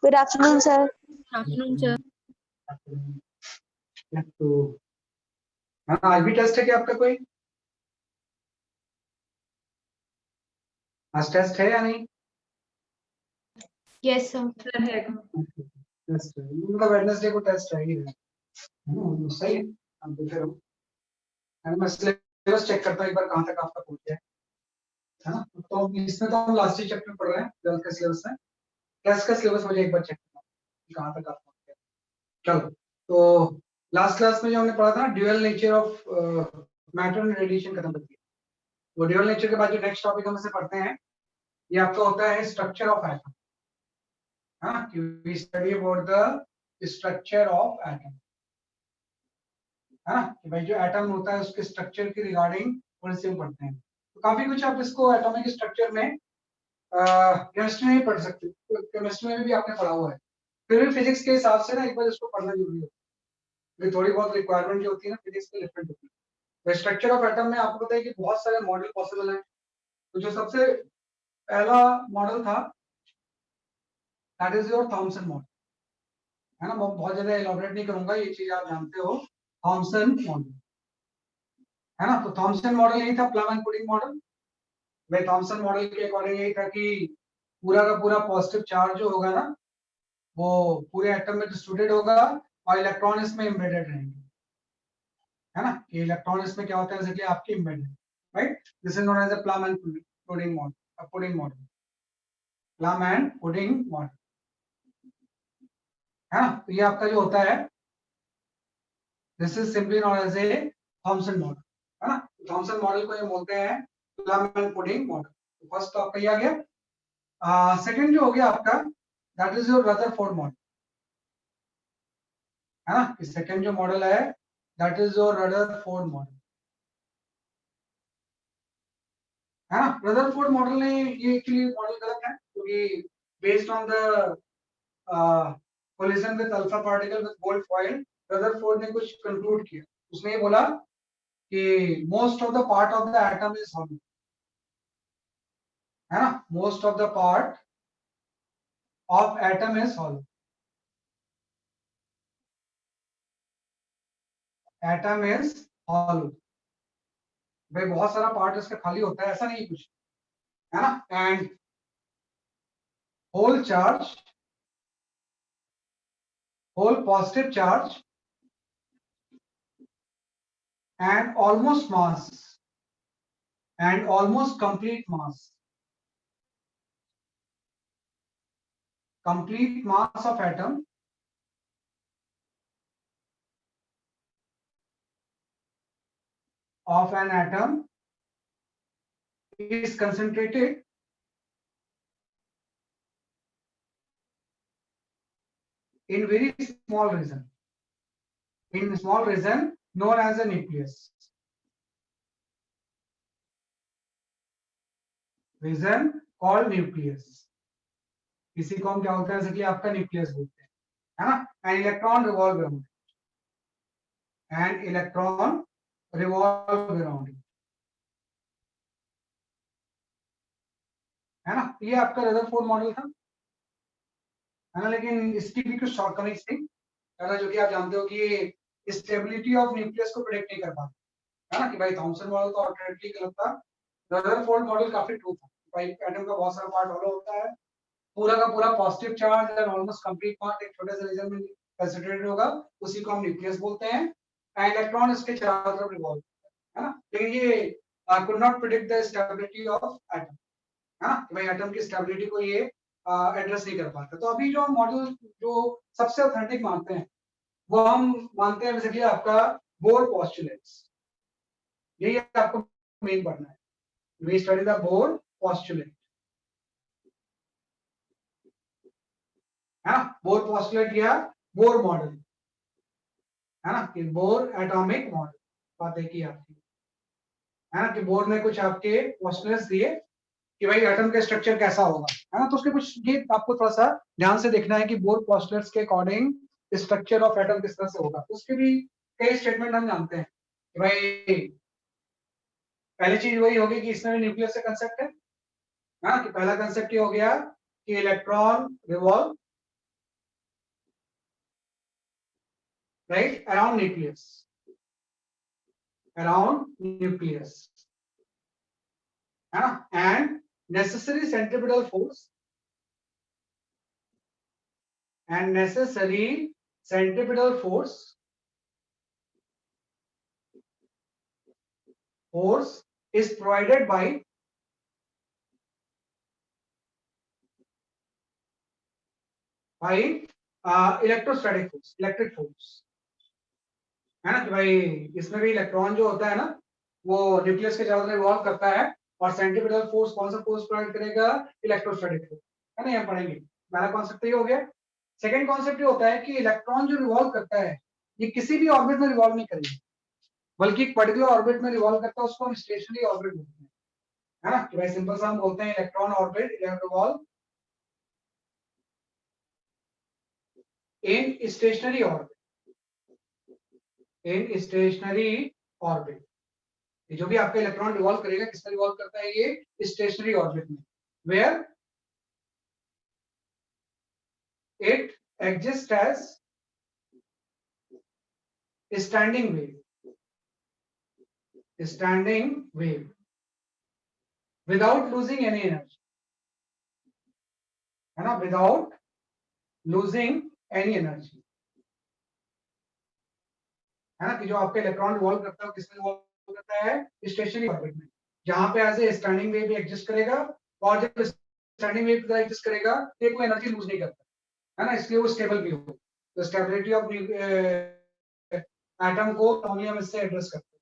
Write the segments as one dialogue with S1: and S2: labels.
S1: Good afternoon sir.
S2: Afternoon sir.
S3: तो हाँ, आज भी टेस्ट है क्या आपका कोई? आज टेस्ट है या नहीं?
S2: यस सर है।
S3: टेस्ट है, मतलब वेडनेसडे को टेस्ट है ही है। सही है, आप देखे रहो। मैं सिलेबस चेक करता हूँ एक बार कहाँ तक आपका पहुंच गया है ना। तो इसमें तो हम लास्ट ही चैप्टर पढ़ रहे हैं, 12th का सिलेबस है। टेस्ट का सिलेबस मुझे एक बार चेक करना है कहाँ तक आप पहुंच गया। चलो, तो लास्ट क्लास में जो हमने पढ़ा था dual nature of matter and radiation खत्म कर दिया। वो ड्यूअल नेचर के बाद जो नेक्स्ट टॉपिक हम इसे पढ़ते हैं ये आपका होता है स्ट्रक्चर ऑफ एटम। हाँ, we study about the structure of atom. हाँ, कि भाई जो एटम होता है उसके स्ट्रक्चर की रिगार्डिंग थोड़ी सी हम पढ़ते हैं। तो काफी कुछ आप इसको एटॉमिक स्ट्रक्चर में केमिस्ट्री में पढ़ सकते हो, केमिस्ट्री में भी आपने पढ़ा हुआ है। फिर भी फिजिक्स के हिसाब से ना एक बार इसको पढ़ना जरूरी है, थोड़ी बहुत रिक्वायरमेंट जो होती है ना फिजिक्स के डिफरेंट होती है। तो स्ट्रक्चर ऑफ एटम में आपको पता है कि बहुत सारे मॉडल पॉसिबल है। तो जो सबसे पहला मॉडल था that is your Thompson model, है ना। मैं बहुत ज्यादा एलॉबरेट नहीं करूंगा, ये चीज आप जानते हो, थॉमसन मॉडल, है ना। तो थॉमसन मॉडल यही था, प्लम एंड पुडिंग मॉडल। भाई थॉमसन मॉडल के अकॉर्डिंग यही था कि पूरा का पूरा पॉजिटिव चार्ज जो होगा ना वो पूरे एटम में डिस्ट्रीब्यूटेड होगा और इलेक्ट्रॉन इसमें एम्बेडेड रहेंगे, है ना। कि इलेक्ट्रॉन इसमें क्या होता है बेसिकली आपके embedded, right. This is known as a plum and pudding model, pudding model, plum and pudding model, है ना। तो ये आपका जो होता है this is simply known as a Thomson model, है ना। थॉमसन मॉडल को ये बोलते हैं प्लम एंड पुडिंग मॉडल। तो फर्स्ट तो आपका ये आ गया। सेकंड जो हो गया आपका that is your Rutherford model, है ना। सेकंड जो मॉडल है that is your Rutherford model, है ना। रदरफोर्ड मॉडल ने ये एक्चुअली मॉडल गलत है क्योंकि based on the collision with alpha particle with gold foil Rutherford ने कुछ कंक्लूड किया। उसने ये बोला कि most of the part of the atom is hollow, है ना। Most of the part of atom is hollow, atom is hollow. भाई बहुत सारा पार्ट इसका खाली होता है, ऐसा नहीं कुछ, है ना। And whole charge, whole positive charge and almost mass and almost complete mass of atom is concentrated in very small region, in small region known as a nucleus, region called nucleus। इसी को हम क्या होता है जैसे कि आपका nucleus बोलते हैं, है ना। And electron revolve around, and electron revolve around, है ना। ये आपका रदरफोर्ड मॉडल था, है ना। लेकिन इसकी भी कुछ शॉर्टकमिंग्स थी, है ना, जो कि आप जानते हो कि ये स्टेबिलिटी ऑफ न्यूक्लियस को प्रेडिक्ट नहीं कर पाता, है ना। कि भाई थॉमसन मॉडल तो ऑल्टरनेटली गलत था, रदरफोर्ड मॉडल काफी ट्रू था। भाई एटम का बहुत सारा पार्ट हॉलो होता है, पूरा का पूरा positive charge and almost complete part एक छोटे से रीजन में कंसंट्रेटेड होगा, उसी को हम न्यूक्लियस बोलते हैं। एंड इलेक्ट्रॉन इसके चारों तरफ रिवॉल्व, है ना। लेकिन ये could not predict the stability of atom, है ना। कि भाई एटम की स्टेबिलिटी को ये एड्रेस नहीं कर पाता। तो अभी जो मॉडल जो सबसे ऑथेंटिक मानते हैं वो हम मानते हैं बेसिकली आपका बोर पोस्टुलेट्स। यही आपको मेन पढ़ना है, we study the Bohr postulate, है ना। बोर पोस्टुलेट या बोर मॉडल, है ना। कि बोर एटॉमिक मॉडल बात है की आपकी, है ना। कि बोर ने कुछ आपके पोस्टुलेट्स दिए कि भाई एटम का स्ट्रक्चर कैसा होगा, है ना। तो उसके कुछ ये आपको थोड़ा सा ध्यान से देखना है कि बोर पोस्टुलेट्स के अकॉर्डिंग स्ट्रक्चर ऑफ एटम किस तरह से होगा। उसके भी कई स्टेटमेंट हम जानते हैं कि भाई पहली चीज वही होगी कि इसमें न्यूक्लियस का कंसेप्ट है ना। कि पहला कंसेप्ट ये हो गया कि electron revolve right, around nucleus, है ना, and necessary centripetal force is provided by electrostatic force, electric force, है ना, कि भाई इसमें भी इलेक्ट्रॉन जो होता है ना वो न्यूक्लियस के चारों तरफ रिवॉल्व करता है और सेंट्रीपिटल फोर्स कौन सा फोर्स प्रोवाइड करेगा, इलेक्ट्रोस्टैटिक फोर्स, है ना, ये हम पढ़ेंगे। पहला कॉन्सेप्ट ये हो गया। सेकंड कॉन्सेप्ट ये होता है कि इलेक्ट्रॉन जो रिवॉल्व करता है ये किसी भी ऑर्बिट में रिवॉल्व नहीं करेगा, बल्कि एक पर्टिकुलर ऑर्बिट में रिवॉल्व करता है, उसको हम स्टेशनरी ऑर्बिट बोलते हैं, है ना, कि भाई सिंपल सा हम बोलते हैं इलेक्ट्रॉन ऑर्बिट रिवॉल्व इन स्टेशनरी ऑर्बिट, जो भी आपका इलेक्ट्रॉन रिवॉल्व करेगा किसमें रिवॉल्व करता है, ये स्टेशनरी ऑर्बिट में, where it exist as standing wave without losing any energy, है ना, विदाउट लूजिंग एनी एनर्जी, है ना, कि जो आपका इलेक्ट्रॉन रिवॉल्व करता है किसमें रिवॉल्व करता है, स्टेशनरी ऑर्बिट में, जहां पे एज ए स्टैंडिंग वेव भी एग्जिस्ट करेगा, और जब स्टैंडिंग वेव की तरह एग्जिस्ट करेगा तो कोई एनर्जी लूज नहीं करता, है ना, इसलिए वो स्टेबल भी हो। तो स्टेबिलिटी ऑफ एटम को नॉर्मली हम इससे एड्रेस करते हैं,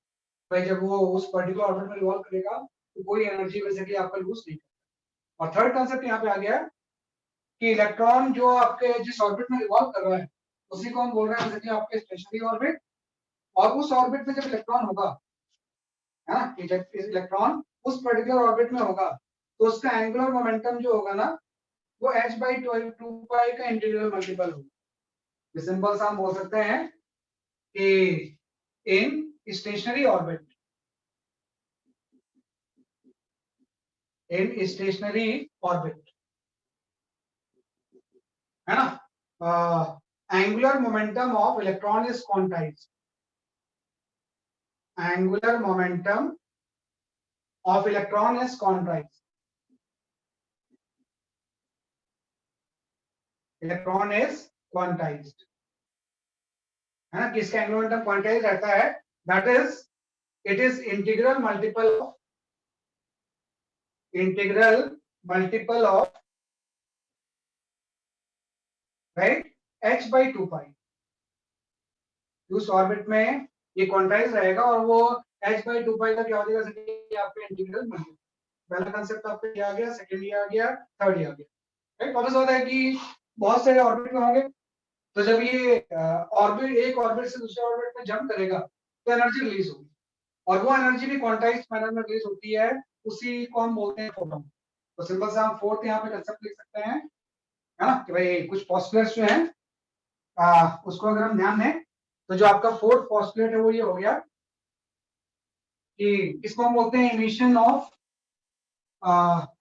S3: भाई जब वो उस पर्टिकुलर ऑर्बिट में रिवॉल्व करेगा तो कोई एनर्जी बेसिकली आपका लूज नहीं करता। और थर्ड कॉन्सेप्ट यहाँ पे आ गया कि इलेक्ट्रॉन जो आपके जिस ऑर्बिट में रिवॉल्व कर रहा है उसी को हम बोल रहे हैं बेसिकली आपके स्टेशनरी ऑर्बिट, और उस ऑर्बिट में जब इलेक्ट्रॉन होगा, है ना, कि जब इलेक्ट्रॉन उस पर्टिकुलर ऑर्बिट में होगा तो उसका एंगुलर मोमेंटम जो होगा ना वो h/2 का इंटीग्रल मल्टीपल होगा। सिंपल सा हम बोल सकते हैं कि इन स्टेशनरी ऑर्बिट, है ना, angular momentum of electron is quantized, angular momentum of electron is quantized, electron is quantized, है ना, किसका एंगुलर मोमेंटम क्वांटाइज रहता है, that is it is integral multiple of right h/2 उस ऑर्बिट में ये क्वांटाइज रहेगा और वो h/2 का क्या हो जाएगा, आपका इंटीग्रल मल्टीपल। पहला कांसेप्ट आपका ये आ गया, सेकंड ये आ गया, थर्ड ये आ गया, राइट। वापस होता है कि बहुत सारे ऑर्बिट में होंगे, तो जब ये ऑर्बिट एक ऑर्बिट से दूसरे ऑर्बिट में जंप करेगा तो एनर्जी रिलीज होगी, और वो एनर्जी भी क्वांटाइज्ड मैनर में रिलीज होती है, उसी को हम बोलते हैं फोटॉन। तो सिंपल सा हम फोर्थ यहाँ पे कंसेप्ट लिख सकते हैं, है ना, कि भाई कुछ पोस्टुलेट्स जो हैं उसको अगर हम ध्यान दें तो जो आपका फोर्थ पोस्टुलेट है वो ये हो गया कि इसको हम बोलते हैं इमिशन ऑफ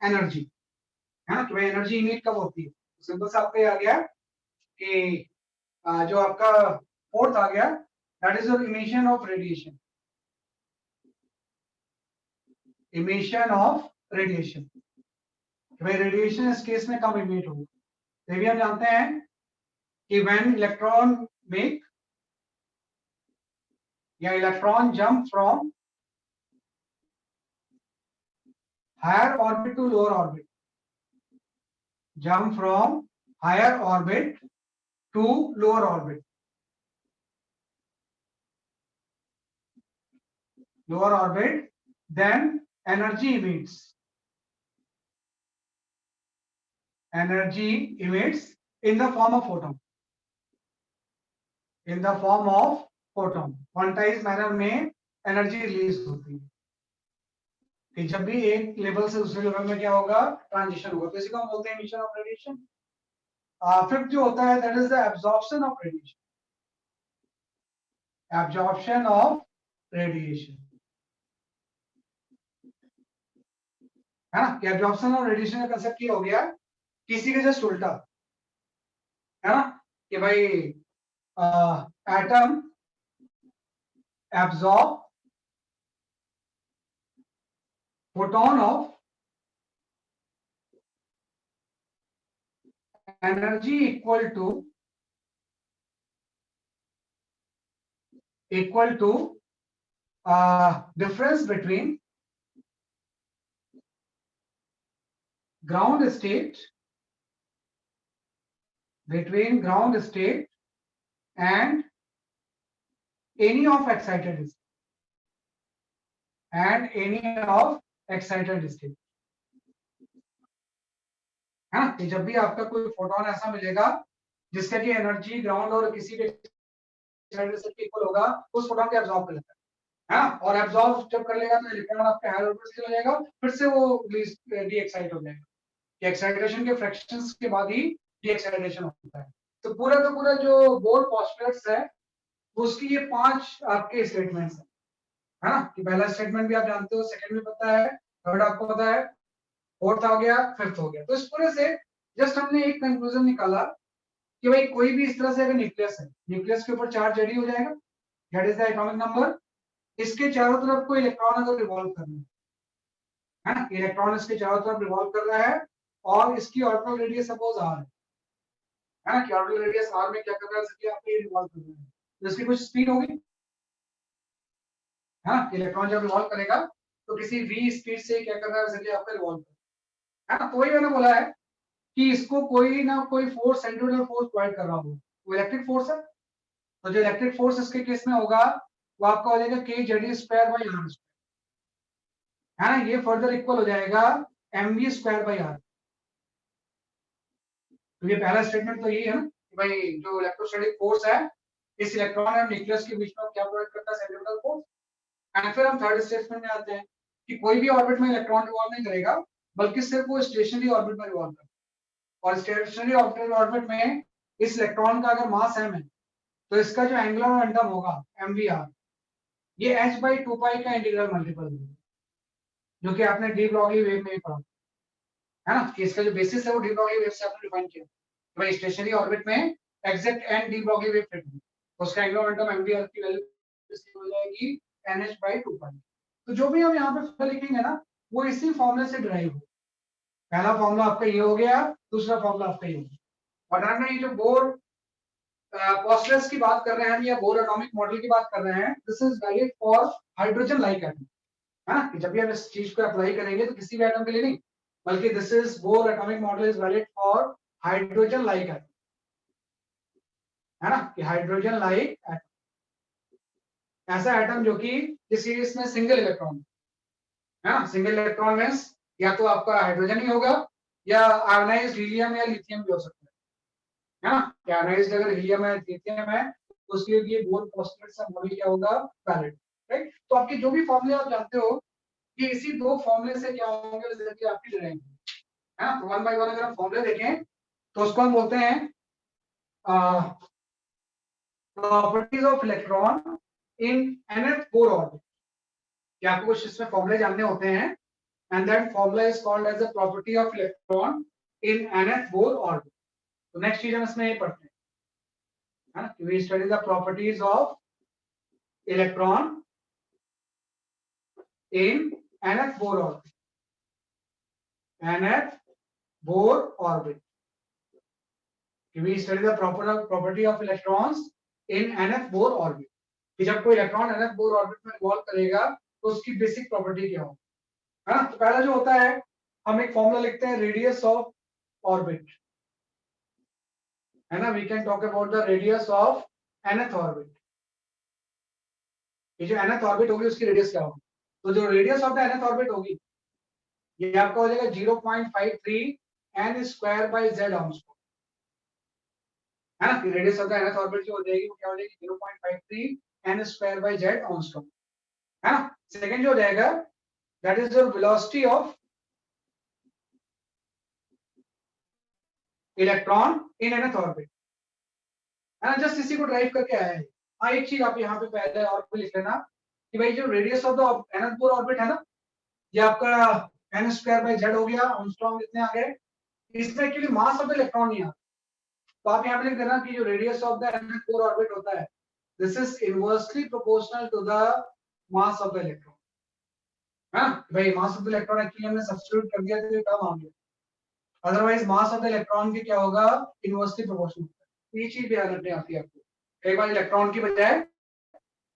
S3: एनर्जी, है ना, कि भाई एनर्जी इमिट कब होती है। तो सिंपल सा आपका ये आ गया कि जो आपका फोर्थ आ गया that is emission of radiation, भाई रेडिएशन इस केस में कम इमिट होगा। तो भी हम जानते हैं कि व्हेन इलेक्ट्रॉन मेक या electron jump from higher orbit to lower orbit, jump from higher orbit to lower orbit, then energy emits in the form of photon, quantize manner में एनर्जी रिलीज होती है कि जब भी एक लेवल से दूसरे लेवल में क्या होगा, ट्रांजिशन होगा, तो इसी को हम बोलते हैं इमिशन ऑफ रेडिएशन। फिफ्थ जो होता है that is the absorption of radiation, है ना, कि एब्जॉर्प्शन ऑफ रेडिएशन का कांसेप्ट ये हो गया किसी के जस्ट उल्टा, है ना, कि भाई atom absorb photon of energy equal to difference between ground state and any of excited state हाँ, कि जब भी आपका कोई फोटोन ऐसा मिलेगा जिसका की एनर्जी ग्राउंड और किसी के एक्साइटेड स्टेट के इक्वल होगा, उस फोटोन को एब्जॉर्ब कर लेता है हाँ, और एब्जॉर्ब जब कर लेगा तो इलेक्ट्रॉन आपके हायर ऑर्बिट से जाएगा, फिर से वो डी एक्साइट हो जाएगा। कि एक्साइटेशन के फ्रैक्शंस के बाद ही डी एक्साइटेशन होता है। तो पूरा जो बोर पोस्टुलेट्स है उसकी ये 5 आपके स्टेटमेंट्स हैं, है ना? कि पहला स्टेटमेंट भी आप जानते हो, सेकंड भी पता है, थर्ड आपको पता है, फोर्थ आ गया, फिफ्थ हो गया। तो इस पूरे से जस्ट हमने एक कंक्लूजन निकाला कि भाई कोई भी इस तरह से अगर न्यूक्लियस है, न्यूक्लियस के ऊपर चार्ज रेडी हो जाएगा, that is the atomic number. इसके चारों तरफ कोई इलेक्ट्रॉन अगर रिवॉल्व कर रहा है ना, इलेक्ट्रॉन इसके चारों तरफ रिवॉल्व कर रहा है और इसकी ऑर्बिटल रेडियस सपोज r है ना, कि ऑर्बिटल रेडियस r में क्या कर रहा है, इसकी आपके रिवॉल्व कर रहा है, तो इसकी कुछ स्पीड होगी हाँ, इलेक्ट्रॉन जब रिवॉल्व करेगा तो किसी v स्पीड से क्या कर रहा है, इसलिए आपका रिवॉल्व है ना। तो वही मैंने बोला है कि इसको कोई ना कोई फोर्स, सेंट्रीफ्यूगल फोर्स प्रोवाइड कर रहा होगा, वो इलेक्ट्रिक फोर्स है। तो जो इलेक्ट्रिक फोर्स इसके केस में होगा वो आपका हो जाएगा k z square by r है ना, ये फर्दर इक्वल हो जाएगा mv स्क्वायर बाई r। तो ये पहला स्टेटमेंट तो यही है ना कि भाई जो इलेक्ट्रोस्टैटिक फोर्स है इस इलेक्ट्रॉन और न्यूक्लियस के बीच में क्या प्रोवाइड करता है, सेंट्रीफ्यूगल फोर्स। एंड फिर हम थर्ड स्टेटमेंट में आते हैं कि कोई भी ऑर्बिट में इलेक्ट्रॉन रिवॉल्व नहीं करेगा, बल्कि सिर्फ वो स्टेशनरी ऑर्बिट में रिवॉल्व करेगा। और स्टेशनरी ऑर्बिट में इस इलेक्ट्रॉन का अगर मास m है तो इसका जो एंगुलर मोमेंटम होगा mvr, ये h by 2 pi का इंटीग्रल मल्टीपल होगा, जो कि आपने डी ब्रॉगली वेव में ही पढ़ा है ना, कि इसका जो बेसिस है वो डी ब्रॉगली वेव से आपने डिफाइन किया। तो भाई स्टेशनरी ऑर्बिट में exact and de Broglie wave fit है, तो उसका एंगुलर मोमेंटम mvr की वैल्यू हो जाएगी nh by 2 pi। तो जो भी हम यहाँ पे लिखेंगे ना वो इसी फॉर्मूले से डिराइव हो। पहला फॉर्मूला आपका ये हो गया, दूसरा फॉर्मूला आपका ये हो गया। और हमने ये जो बोर पोस्टुलेट्स की बात कर रहे हैं या बोर एटॉमिक मॉडल की बात कर रहे हैं, this is valid for hydrogen like atom है ना, कि जब भी हम इस चीज को अप्लाई करेंगे तो किसी भी एटम के लिए नहीं, बल्कि this is bore atomic model is valid for hydrogen like atom है ना, कि हाइड्रोजन लाइक एटम ऐसा एटम जो कि जिस केस में सिंगल इलेक्ट्रॉन है ना, सिंगल इलेक्ट्रॉन मींस या तो आपका हाइड्रोजन ही होगा या आयोनाइज्ड हीलियम या लिथियम भी हो सकता है ना, कि आयोनाइज्ड अगर हीलियम है, लिथियम है, तो उसके लिए बोर पोस्टुलेट का मॉडल क्या होगा, वैलिड। राइट, तो आपके जो भी फॉर्मूले आप जानते हो कि इसी दो फॉर्मूले से क्या होंगे, रिजल्ट आपकी डिराइव है ना। तो वन बाय वन अगर हम फॉर्मूले देखें तो उसको हम बोलते हैं properties of electron in nth Bohr orbit. कि आपको कुछ इसमें फॉर्मूले जानने होते हैं and that formula is called as the property of electron in nth Bohr orbit. तो नेक्स्ट चीज हम इसमें ये पढ़ते हैं, we study the properties of electron in nth Bohr orbit, nth Bohr orbit. We study the property of electrons in nth Bohr orbit, कि जब कोई इलेक्ट्रॉन nth बोर ऑर्बिट में रिवॉल्व करेगा तो उसकी बेसिक प्रॉपर्टी क्या होगी, है ना। तो पहला जो होता है हम एक फॉर्मूला लिखते हैं रेडियस ऑफ ऑर्बिट है ना, we can talk about the radius of nth orbit. ये जो nth ऑर्बिट होगी उसकी रेडियस क्या होगी, तो जो radius of the nth orbit होगी ये आपका हो जाएगा 0.53 n square by z Armstrong है ना। Radius of the nth orbit जो हो जाएगी वो क्या हो जाएगी 0.53 n square by z Armstrong है ना। सेकंड जो हो जाएगा that is your velocity of electron in nth orbit है ना, जस्ट इसी को ड्राइव करके आया है। हाँ, एक चीज आप यहाँ पे पहले और को लिख लेना कि भाई जो radius of the nth Bohr orbit है ना, ये आपका n स्क्वायर बाय z हो गया, आर्मस्ट्रांग इतने आ गए। इसमें एक्चुअली मास ऑफ इलेक्ट्रॉन नहीं आता तो आप यहाँ पे लिख देना कि जो radius of the nth core orbit होता है, this is inversely proportional to the mass of the electron. हाँ भाई, mass of the electron actually हमने सब्स्टिट्यूट कर दिया तो ये कम आ गया, otherwise mass of the electron की क्या होगा, इनवर्सली प्रोपोर्शनल। तो ये चीज ध्यान रखनी आती है आपको, कई बार इलेक्ट्रॉन की बजाय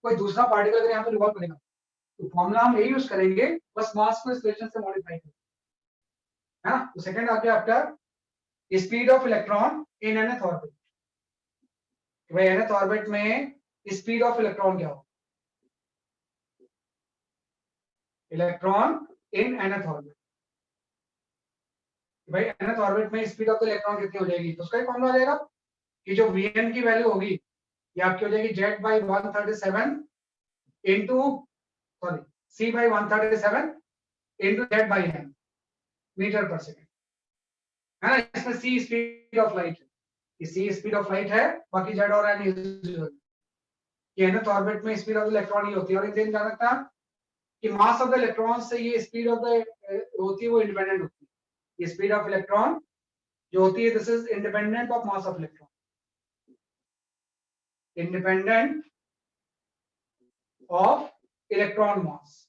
S3: कोई दूसरा पार्टिकल अगर यहाँ पे रिवॉल्व करेगा तो फॉर्मूला हम यही यूज करेंगे, बस मास को इस रिलेशन से मॉडिफाई करेंगे, है ना। तो सेकंड आ गया आपका speed of electron in nth orbit. भाई nth ऑर्बिट में स्पीड ऑफ इलेक्ट्रॉन क्या हो, इलेक्ट्रॉन इन nth ऑर्बिट। भाई nth ऑर्बिट में स्पीड ऑफ द इलेक्ट्रॉन कितनी हो जाएगी, तो उसका एक फॉर्मूला आ जाएगा कि जो Vn की वैल्यू होगी ये आपकी हो जाएगी Z by 137 into sorry C by 137 into Z by n metre पर सेकंड, है ना। इसमें C स्पीड ऑफ लाइट है, ये C स्पीड ऑफ लाइट है, बाकी Z और n ये nth ऑर्बिट में स्पीड ऑफ द इलेक्ट्रॉन ही होती है। और एक दिन जान रखना कि मास ऑफ द इलेक्ट्रॉन से ये स्पीड ऑफ द होती है वो इंडिपेंडेंट होती है, ये स्पीड ऑफ इलेक्ट्रॉन जो होती है this is independent of mass of electron, independent of electron mass.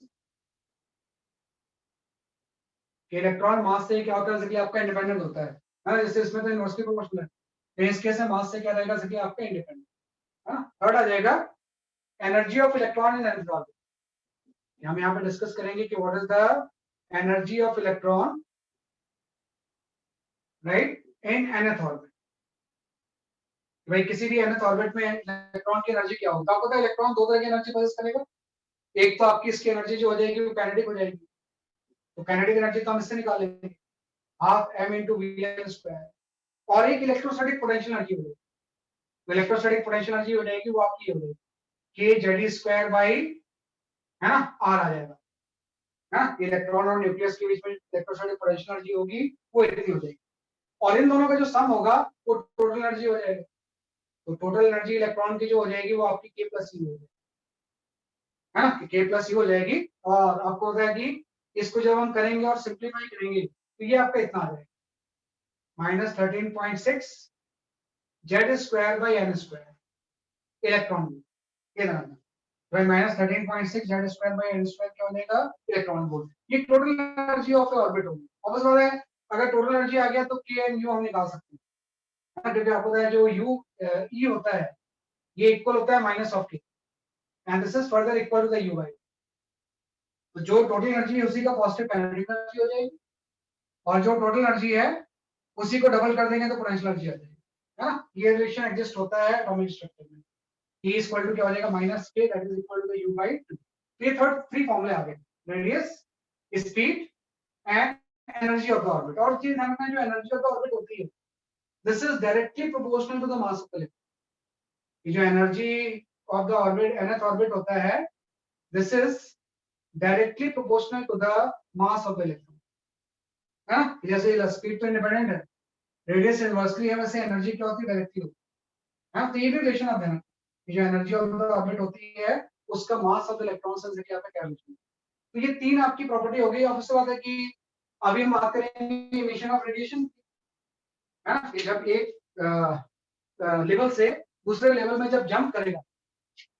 S3: Electron mass से क्या होता है, आपका इंडिपेंडेंट होता है ना, जैसे इसमें तो इनवर्सली प्रोपोर्शनल है, तो इस केस में मास से क्या रहेगा, आपका इंडिपेंडेंट, है ना। थर्ड आ जाएगा energy of electron in nth orbit. हम यहाँ पे डिस्कस करेंगे कि what is the energy of electron right in nth orbit. भाई किसी भी nth ऑर्बिट में इलेक्ट्रॉन की एनर्जी क्या होगा, आपको पता है इलेक्ट्रॉन दो तरह की एनर्जी पोजेस करेगा, एक तो आपकी इसकी एनर्जी जो हो जाएगी वो काइनेटिक हो जाएगी, तो काइनेटिक एनर्जी तो हम इससे निकाल लेंगे half m into Vn square, और एक इलेक्ट्रोस्टैटिक पोटेंशियल एनर्जी हो जाएगी, तो इलेक्ट्रोस्टैटिक पोटेंशियल एनर्जी हो जाएगी वो आपकी हो जाएगी k Z स्क्वायर बाई, है ना, r आ जाएगा, है ना। इलेक्ट्रॉन और न्यूक्लियस के बीच में इलेक्ट्रोस्टैटिक पोटेंशियल एनर्जी होगी वो इतनी हो जाएगी, और इन दोनों का जो सम होगा वो टोटल एनर्जी हो जाएगा, तो टोटल एनर्जी इलेक्ट्रॉन की जो हो जाएगी वो आपकी k प्लस ई हो जाएगी, है ना, k प्लस ई हो जाएगी। और आपको पता है कि इसको जब हम करेंगे और सिंप्लीफाई करेंगे तो ये आपका इतना आ जाएगा -13.6 Z square by n square electron, ये जानना भाई -13.6 Z square by n square क्या हो जाएगा, इलेक्ट्रॉन वोल्ट। ये टोटल एनर्जी ऑफ ऑर्बिट होगी। और बस बात है अगर टोटल एनर्जी आ गया तो k and u हम निकाल सकते हैं, क्योंकि आपको पता है जो u e होता है ये इक्वल होता है minus of k and this is further equal to the u by, तो जो टोटल एनर्जी है उसी का पॉजिटिव काइनेटिक एनर्जी हो जाएगी, और जो टोटल एनर्जी है उसी को डबल कर देंगे तो पोटेंशियल एनर्जी आ जाएगी, है ना। ये रिलेशन एग्जिस्ट होता है एटॉमिक स्ट्रक्चर में, E is equal to क्या हो जाएगा -k that is equal to u by 2। तो ये थ्री फॉर्मूले आ गए, radius, speed and energy of the orbit. और चीज ध्यान रखना, जो एनर्जी ऑफ द ऑर्बिट होती है this is directly proportional to the mass of the electron. जो energy of the orbit nth orbit होता है this is directly proportional to the mass of the electron, है ना। जैसे स्पीड तो independent है, रेडियस इनवर्सली है, वैसे एनर्जी क्या होती है, डायरेक्टली होती है, तो ये भी रिलेशन आप देना, जो एनर्जी ऑफ द ऑर्बिट होती है उसका मास ऑफ द इलेक्ट्रॉन से क्या रिलेशन। तो ये तीन आपकी प्रॉपर्टी हो गई। और उसके बाद है कि अभी हम बात करेंगे इमिशन ऑफ रेडिएशन, है ना, कि जब एक लेवल से दूसरे लेवल में जब जंप करेगा,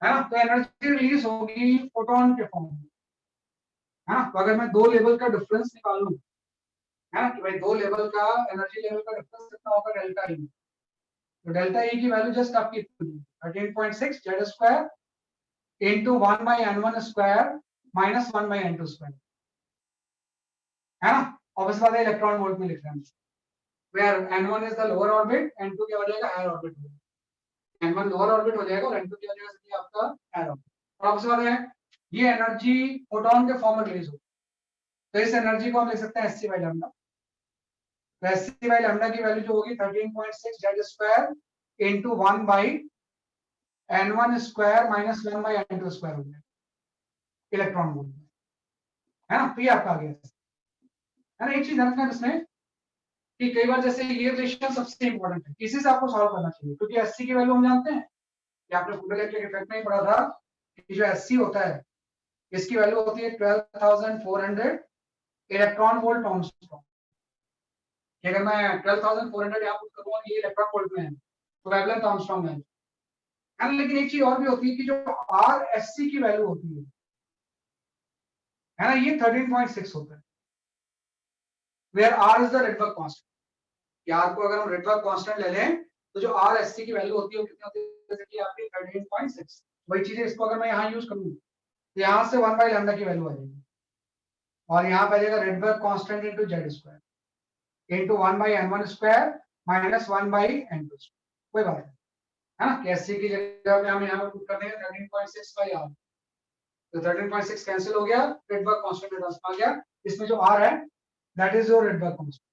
S3: है ना, तो एनर्जी रिलीज होगी फोटोन के फॉर्म में, है ना। तो अगर मैं दो लेवल का डिफरेंस निकालूं, है ना, कि भाई दो लेवल का एनर्जी लेवल का डिफरेंस कितना होगा, डेल्टा ई, तो डेल्टा ई की वैल्यू जस्ट आपकी 13.6 Z square into 1 by n1 square minus 1 by n2 square, है ना। और इस बात है इलेक्ट्रॉन वोल्ट में लिख रहे हैं, where n1 is the lower orbit, n2 क्या हो जाएगा, हायर ऑर्बिट हो जाएगा, n1 लोअर ऑर्बिट हो जाएगा और n2 क्या हो जाएगा, ये आपका हायर ऑर्बिट। और अब इस बात है ये एनर्जी फोटोन के फॉर्म में रिलीज होगी, तो इस एनर्जी को हम लिख सकते हैं Sc by lambda। तो Sc by lambda की वैल्यू जो होगी 13.6 Z square into 1 by n1 square minus 1 by n2 square हो जाएगा इलेक्ट्रॉन वोल्ट में, है ना। तो ये आपका आ गया, है ना। एक चीज ध्यान रखना इसमें कि कई बार जैसे ये रिलेशन सबसे इंपॉर्टेंट है, इसी से आपको सॉल्व करना चाहिए, क्योंकि Sc की वैल्यू हम जानते हैं कि आपने फोटोइलेक्ट्रिक इफेक्ट में ही पढ़ा था कि जो Sc होता है इसकी वैल्यू होती है 12,400 इलेक्ट्रॉन वोल्ट ऑन स्ट्रॉन्ग। अगर मैं 12,400 यहाँ पुट करूंगा ये इलेक्ट्रॉन वोल्ट में है, तो वेवलेंथ आर्मस्ट्रांग वैल्यू है। लेकिन एक चीज और भी होती है कि जो RSC की वैल्यू होती है ना, ये 13.6 होता है, where R is the Rydberg constant. कि R को अगर हम रेडबर्ग कांस्टेंट ले लें तो जो RSC की वैल्यू होती है वो कितनी होती है, जैसे कि आपकी 13.6। वही चीज है, इसको अगर मैं यहाँ यूज करूँ तो यहाँ से 1 बाई लैम्डा की वैल्यू आ जाएगी, और यहाँ पे आ जाएगा Rydberg constant into Z square into 1 by n1 square minus 1 by n2 square. कोई बात नहीं, है ना, कि SC की जगह पे हम यहाँ पे पुट कर देंगे 13.6 बाई R। तो 13.6 कैंसिल हो गया, रेडबर्ग कांस्टेंट में ट्रांसफर आ गया। इसमें जो R है that is your Rydberg constant.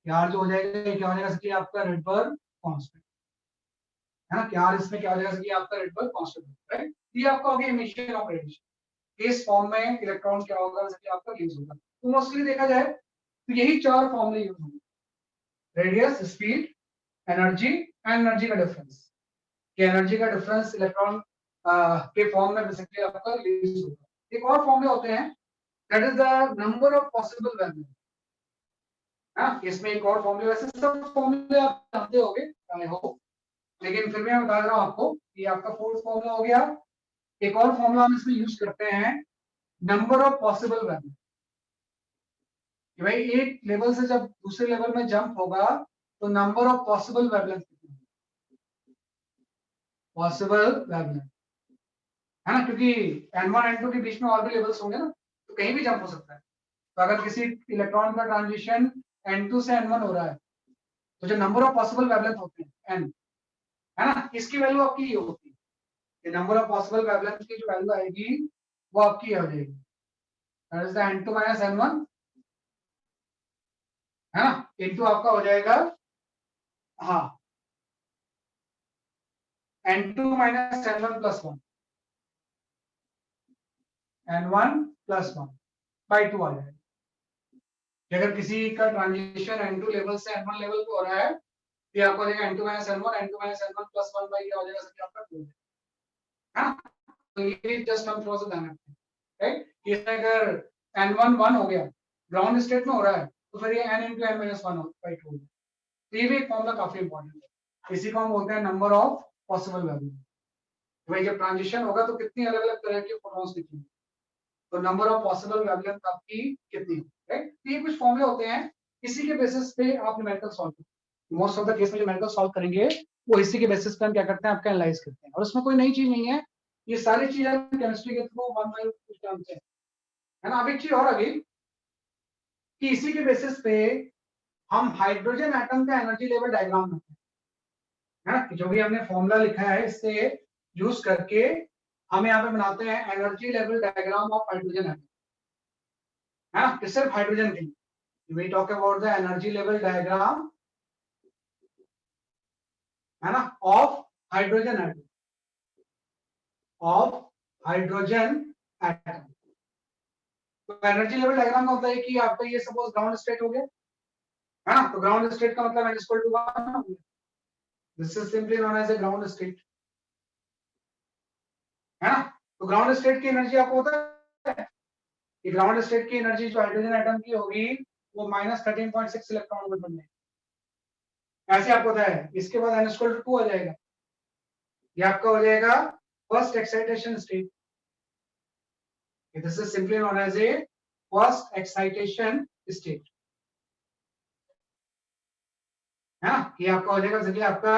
S3: यार जो हो जाएगा ये क्या हो जाएगा, कि आपका रेडबर्ग कांस्टेंट, है ना, कि R इसमें क्या हो जाएगा, कि आपका रेडबर्ग कांस्टेंट, राइट। ये आपका हो गया इमिशन ऑफ रेडिएशन। इस फॉर्म में इलेक्ट्रॉन क्या होगा, जैसे कि आपका रिलीज होगा। तो मोस्टली देखा जाए तो यही चार फॉर्मूले यूज होंगे, radius, speed, energy and energy का डिफरेंस। कि एनर्जी का डिफरेंस इलेक्ट्रॉन के फॉर्म में बेसिकली आपका रिलीज होगा। एक और फॉर्मूले होते हैं, that is the number of possible value. हाँ, इसमें एक और फॉर्मूले, वैसे सब फॉर्मूले आप जानते होंगे आई होप, लेकिन फिर भी मैं बता रहा हूँ आपको कि आपका फोर्थ फॉर्मूला हो गया। एक और फॉर्मूला हम इसमें यूज करते हैं, नंबर ऑफ पॉसिबल वैल्यू। कि भाई एक लेवल से जब दूसरे लेवल में जंप होगा तो नंबर ऑफ पॉसिबल वेवलेंथ कितनी है, पॉसिबल वेवलेंथ, है ना, क्योंकि n1 n2 के बीच में और भी लेवल्स होंगे ना, तो कहीं भी जंप हो सकता है। तो अगर किसी इलेक्ट्रॉन का ट्रांजिशन n2 से n1 हो रहा है तो जो नंबर ऑफ पॉसिबल वेवलेंथ होते हैं n, है ना, इसकी वैल्यू आपकी ये होती है। ये नंबर ऑफ पॉसिबल वेवलेंथ की जो वैल्यू आएगी वो आपकी हो जाएगी, that is the n2 minus n1, है ना, इनटू आपका हो जाएगा, हाँ, n2 minus n1 plus 1, n1 plus 1 by 2 आ जाएगा। कि अगर किसी का ट्रांजिशन n2 लेवल से n1 लेवल पे हो रहा है तो आपको देगा n2 minus n1, n2 minus n1 plus 1 by क्या हो जाएगा, सर आपका 2 है ना। तो ये जस्ट हम थोड़ा सा ध्यान रखते हैं, राइट, कि इसमें अगर n1 1 हो गया, ग्राउंड स्टेट में हो रहा है, तो फिर ये n into n minus 1 by 2 हो गया। तो ये भी एक फॉर्मूला काफी इंपॉर्टेंट है, इसी को हम बोलते हैं नंबर ऑफ पॉसिबल वैल्यू। भाई जब ट्रांजिशन होगा तो कितनी अलग अलग तरह के फोटॉन्स दिखेंगे, तो नंबर ऑफ पॉसिबल वेवलेंथ आपकी कितनी है, राइट। तो ये कुछ फॉर्मूले होते हैं, इसी के बेसिस पे आप न्यूमेरिकल सॉल्व करते हैं। मोस्ट ऑफ द केस में जो न्यूमेरिकल सॉल्व करेंगे वो इसी के बेसिस पे हम क्या करते हैं, आपका एनालाइज करते हैं, और उसमें कोई नई चीज नहीं है, ये सारी चीजें हम केमिस्ट्री के थ्रू वन बाय कुछ जानते हैं, है ना। अब एक चीज और आ गई कि इसी के बेसिस पे हम हाइड्रोजन एटम का एनर्जी लेवल डायग्राम बनाते हैं, है ना, जो भी हमने फॉर्मूला लिखा है इससे यूज करके हम यहाँ पे बनाते हैं energy level diagram of hydrogen atom, है ना, सिर्फ हाइड्रोजन के लिए। We talk about the energy level diagram, है ना, of hydrogen atom, of hydrogen atom. तो एनर्जी लेवल डायग्राम का होता है कि आपका ये सपोज ग्राउंड स्टेट हो गया, है ना, तो ग्राउंड स्टेट का मतलब n equal to 1, this is simply known as a ground state, है ना। तो ग्राउंड स्टेट की एनर्जी आपको पता है कि ग्राउंड स्टेट की एनर्जी जो हाइड्रोजन एटम की होगी वो माइनस 13.6 इलेक्ट्रॉन वोल्ट बनने, ऐसे आपको पता है। इसके बाद n इक्वल टू 2 आ जाएगा, ये आपका हो जाएगा first excitation state, this is simply known as a first excitation state, है ना, ये आपका हो जाएगा जैसे आपका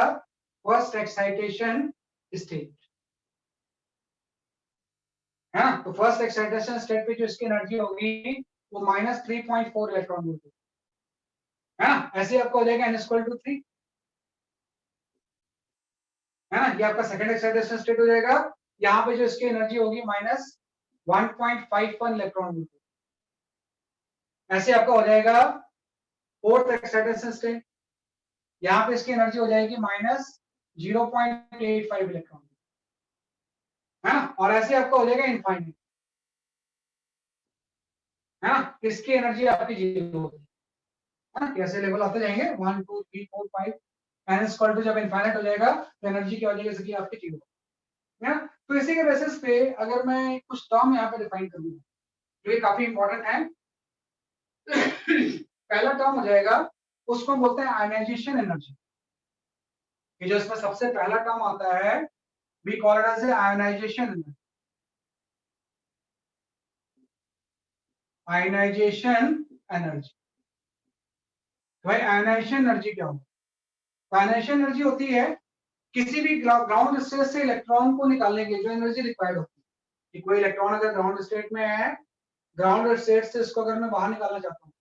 S3: फर्स्ट एक्साइटेशन स्टेट, है ना। तो फर्स्ट एक्साइटेशन स्टेट पे जो इसकी एनर्जी होगी वो माइनस 3.4 इलेक्ट्रॉन वोल्ट, है ना। ऐसे आपको हो जाएगा n इक्वल टू 3, है ना, ये आपका सेकंड एक्साइटेशन स्टेट हो जाएगा। यहाँ पे जो इसकी एनर्जी होगी माइनस 1.51 इलेक्ट्रॉन वोल्ट, ऐसे आपका हो जाएगा फोर्थ एक्साइटेशन स्टेट, यहाँ पे इसकी एनर्जी हो जाएगी माइनस 0.85 इलेक्ट्रॉन, है ना, और ऐसे आपका हो जाएगा इनफाइनाइट, है ना। इसकी एनर्जी आपकी 0 होगी, है ना, कैसे लेवल आते जाएंगे 1 2 3 4 5, n इक्वल टू जब इनफाइनाइट हो जाएगा तो एनर्जी क्या हो जाएगी, जैसे कि आपकी 0, है ना। तो इसी के बेसिस पे अगर मैं कुछ टर्म यहाँ पे डिफाइन करूंगा जो ये काफी इंपॉर्टेंट है, पहला टर्म हो जाएगा, उसको हम बोलते हैं आयनाइजेशन एनर्जी। ये जो इसमें सबसे पहला टर्म आता है, we call it as ionization. Ionization energy. भाई आयोनाइजेशन एनर्जी क्या होती है? आयोनाइजेशन एनर्जी होती है किसी भी ग्राउंड स्टेट से इलेक्ट्रॉन को निकालने के लिए जो एनर्जी रिक्वायर्ड होती है। कि कोई इलेक्ट्रॉन अगर ग्राउंड स्टेट में है, ग्राउंड स्टेट से इसको अगर मैं बाहर निकालना चाहता हूँ,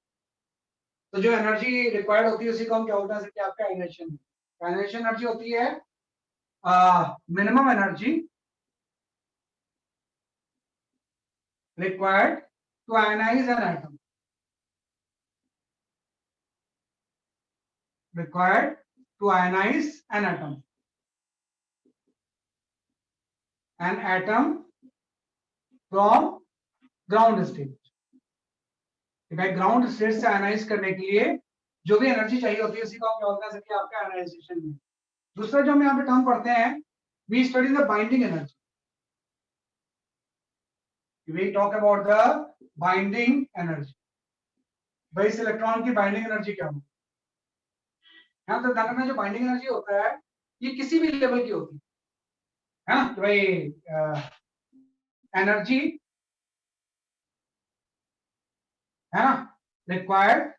S3: तो जो एनर्जी रिक्वायर्ड होती है उसी को हम क्या बोलते हैं, जैसे कि आपका आयोनाइजेशन। आयोनाइजेशन एनर्जी होती है minimum energy required to ionize an atom. Required to ionize an atom. An atom from ground state. भाई ग्राउंड स्टेट से आयनाइज करने के लिए जो भी एनर्जी चाहिए होती है उसी को हम क्या बोलते हैं, जैसे आपका आयनाइजेशन में। दूसरा जो हम यहाँ पे टर्म पढ़ते हैं, we study the binding energy. We talk about the binding energy. भाई इस इलेक्ट्रॉन की बाइंडिंग एनर्जी क्या होती है? यहाँ तो ध्यान रखना, जो बाइंडिंग एनर्जी होता है ये किसी भी लेवल की होती है ना। तो भाई एनर्जी है ना required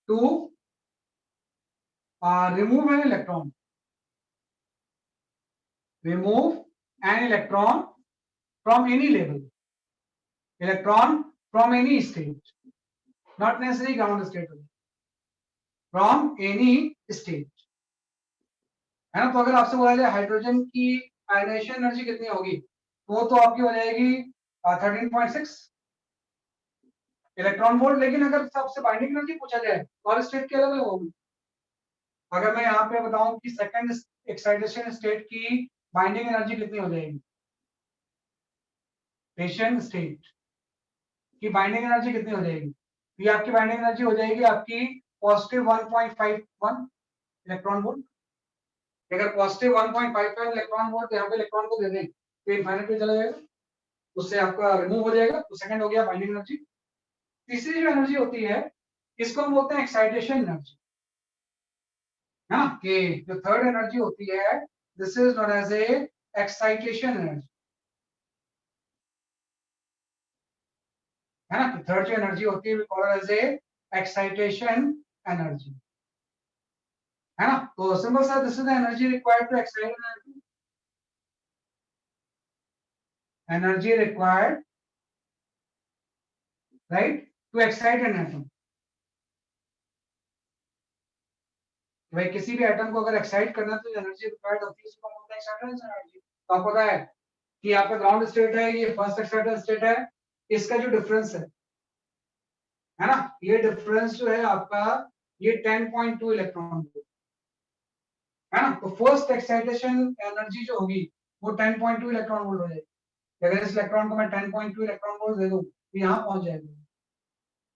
S3: to remove an electron. Remove an electron from any level. Electron from any state. Not necessarily ground state. From any state. है ना। तो अगर आपसे बोला जाए हाइड्रोजन की आयनाइजेशन एनर्जी कितनी होगी, तो आपकी हो जाएगी 13.6 इलेक्ट्रॉन वोल्ट। लेकिन अगर सबसे बाइंडिंग एनर्जी पूछा जाए और स्टेट के अलग होगी। अगर मैं यहाँ पे बताऊं कि सेकंड एक्साइटेशन स्टेट की बाइंडिंग एनर्जी कितनी हो जाएगी, पेशेंट स्टेट की बाइंडिंग एनर्जी कितनी हो जाएगी, ये आपकी बाइंडिंग एनर्जी हो जाएगी आपकी पॉजिटिव 1.51 इलेक्ट्रॉन वोल्ट। अगर पॉजिटिव 1.55 इलेक्ट्रॉन वोल्ट यहाँ पे इलेक्ट्रॉन को दे दें तो इनफाइनाइट पे चला जाएगा, उससे आपका रिमूव हो जाएगा। तो सेकंड हो गया बाइंडिंग एनर्जी। तीसरी जो एनर्जी होती है इसको हम बोलते हैं एक्साइटेशन एनर्जी, है ना। कि जो थर्ड एनर्जी होती है this is known as a excitation energy, है ना। थर्ड जो एनर्जी होती है we call it as a excitation energy, है ना। तो सिंपल सा this is the energy required to excite energy required right to excite an atom. भाई किसी भी एटम को अगर एक्साइट करना तो एनर्जी रिक्वायर्ड होती है उसको बोलते हैं एक्साइटेशन एनर्जी। तो आपको पता है कि आपका ग्राउंड स्टेट है, ये फर्स्ट एक्साइटेड स्टेट है, इसका जो डिफरेंस है ना, ये डिफरेंस जो है आपका ये 10.2 इलेक्ट्रॉन वोल्ट, है ना। तो फर्स्ट एक्साइटेशन एनर्जी जो होगी वो 10.2 इलेक्ट्रॉन वोल्ट हो जाएगी। अगर इस इलेक्ट्रॉन को मैं 10.2 इलेक्ट्रॉन वोल्ट दे दूं तो यहाँ पहुंच जाएगा,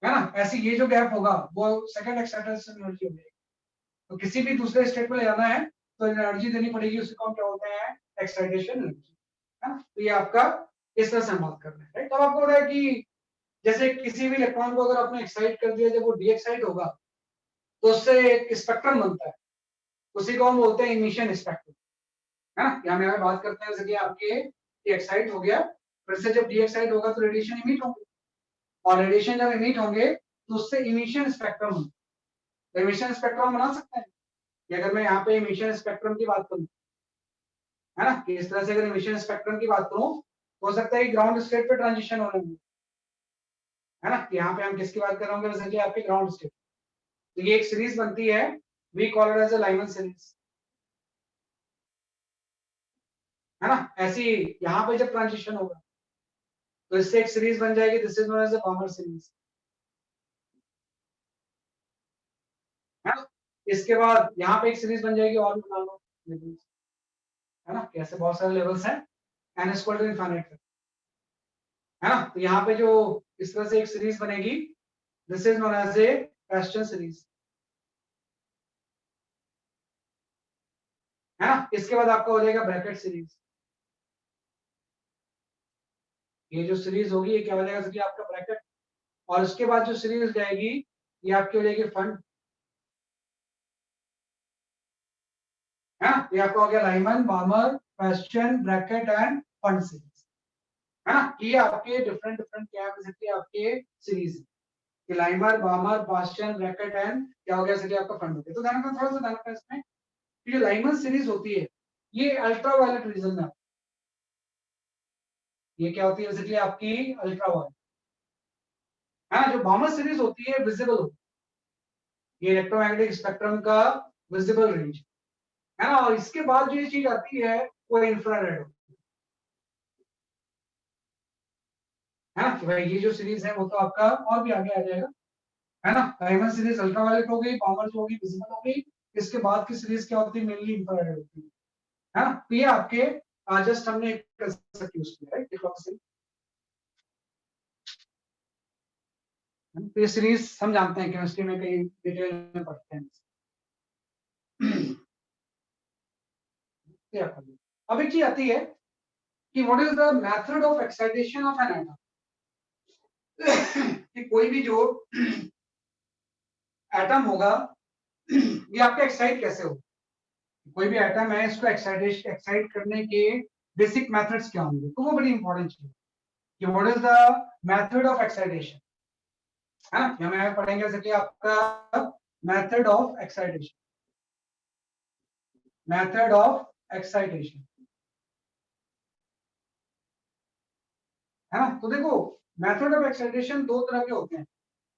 S3: है ना। ऐसे ये जो गैप होगा वो सेकंड एक्साइटेशन एनर्जी हो जाएगी। तो किसी भी दूसरे स्टेट में ले जाना है तो एनर्जी देनी पड़ेगी, उसी को हम क्या बोलते हैं एक्साइटेशन एनर्जी, है ना। तो ये आपका इस तरह से हम बात कर रहे हैं, राइट। तो आपको पता है कि जैसे किसी भी इलेक्ट्रॉन को अगर आपने एक्साइट कर दिया, जब वो डी एक्साइट होगा तो उससे एक स्पेक्ट्रम बनता है, उसी को हम बोलते हैं इमिशन स्पेक्ट्रम, है ना। यहाँ में बात करते हैं जैसे कि आपके एक्साइट हो गया, फिर से जब डी एक्साइट होगा तो रेडिएशन इमिट होंगे, और रेडिएशन जब इमिट होंगे तो उससे इमिशन स्पेक्ट्रम, इमिशन स्पेक्ट्रम बना सकते हैं। कि अगर मैं यहाँ पे इमिशन स्पेक्ट्रम की बात करूँ, है ना, कि इस तरह से अगर इमिशन स्पेक्ट्रम की बात करूँ तो हो सकता है कि ग्राउंड स्टेट पे ट्रांजिशन होने में, है ना। यहाँ पे हम किसकी बात कर रहे होंगे, जैसे कि आपकी ग्राउंड स्टेट। तो ये एक सीरीज बनती है, we call it as a Lyman series, है ना। ऐसी यहाँ पे जब ट्रांजिशन होगा तो इससे एक सीरीज बन जाएगी, this is known as a Balmer series, है ना। इसके बाद यहाँ पे एक सीरीज बन जाएगी और बना लो लेवल्स, है ना। कैसे बहुत सारे लेवल्स हैं एन इक्वल टू इनफिनिट, है ना। तो यहाँ पे जो इस तरह से एक सीरीज बनेगी, this is known as a question series, है ना। इसके बाद आपका हो जाएगा ब्रैकेट सीरीज। ये जो सीरीज होगी ये क्या हो जाएगा, कि आपका ब्रैकेट, और उसके बाद जो सीरीज जाएगी ये आपकी हो जाएगी फंड, है ना। ये आपका हो गया Lyman, बामर, bastion, bracket end fund series, है ना। ये आपके डिफरेंट डिफरेंट क्या है बेसिकली आपके सीरीज है, लाइमर, बामर, बेस्टियन, ब्रैकेट एंड क्या हो गया बेसिकली आपका फंड हो गया। तो ध्यान रखना, थोड़ा सा ध्यान रखना इसमें, ये लाइमन सीरीज होती है ये अल्ट्रा वायलेट रीजन में, ये क्या होती है बेसिकली आपकी अल्ट्रा वायलेट, है ना। जो बामर सीरीज होती है विजिबल होती है, ये इलेक्ट्रोमैग्नेटिक स्पेक्ट्रम का विजिबल रेंज, है ना। और इसके बाद जो ये चीज आती है वो इंफ्रारेड है ना, कि भाई ये जो सीरीज है वो तो आपका और भी आगे आ जाएगा, है ना। लाइमन सीरीज अल्ट्रावायलेट हो गई, बामर जो होगी विजिबल हो गई, इसके बाद की सीरीज क्या होती है मेनली इंफ्रारेड होती है ना। तो ये आपके जस्ट हमने एक कंसेप्ट यूज किया है तो ये सीरीज हम जानते हैं केमिस्ट्री में कई डिटेल में पढ़ते हैं। अब एक चीज आती है कि what is the method of excitation of an atom, कि कोई भी जो एटम होगा ये आपका एक्साइट कैसे होगा, कोई भी एटम है इसको एक्साइट करने के बेसिक मेथड्स क्या होंगे, तो वो बड़ी इंपॉर्टेंट चीज है कि what is the method of excitation, है ना। हमें पढ़ेंगे जैसे कि आपका method of excitation, method of excitation, है ना। तो देखो मेथड ऑफ एक्साइटेशन दो तरह के होते हैं,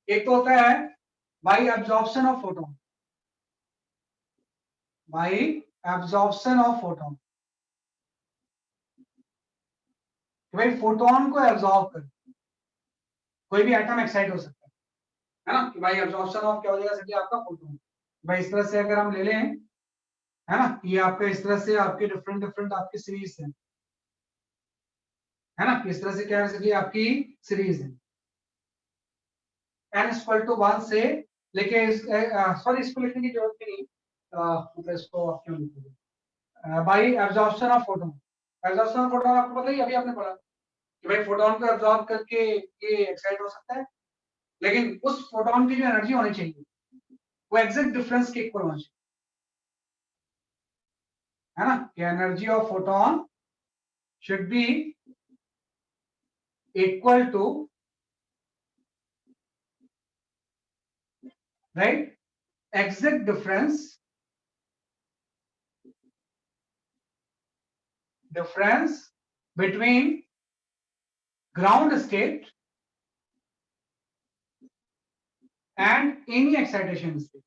S3: एक तो होता है bye absorption of photon, bye absorption of photon, भाई फोटोन को एब्जॉर्ब कर कोई भी एटम एक्साइट हो सकता है ना, कि भाई एब्जॉर्प्शन ऑफ क्या हो जाएगा कि आपका फोटोन, भाई इस तरह से अगर हम ले लें, है ना, ये आपका इस तरह से आपके डिफरेंट डिफरेंट आपकी सीरीज है ना, इस तरह से क्या है कि आपकी सीरीज है n इक्वल टू 1 से लेके सॉरी इसको लिखने की जरूरत भी नहीं, मतलब इसको आप क्यों लिखोगे, bye absorption of photon, absorption of photon आपको पता ही अभी आपने पढ़ा कि भाई फोटोन को एब्जॉर्ब करके ये एक्साइट हो सकता है, लेकिन उस फोटोन की जो एनर्जी होनी चाहिए वो एग्जैक्ट डिफरेंस के इक्वल होना चाहिए, है ना, कि energy of photon should be equal to right exact difference between ground state and any excitation state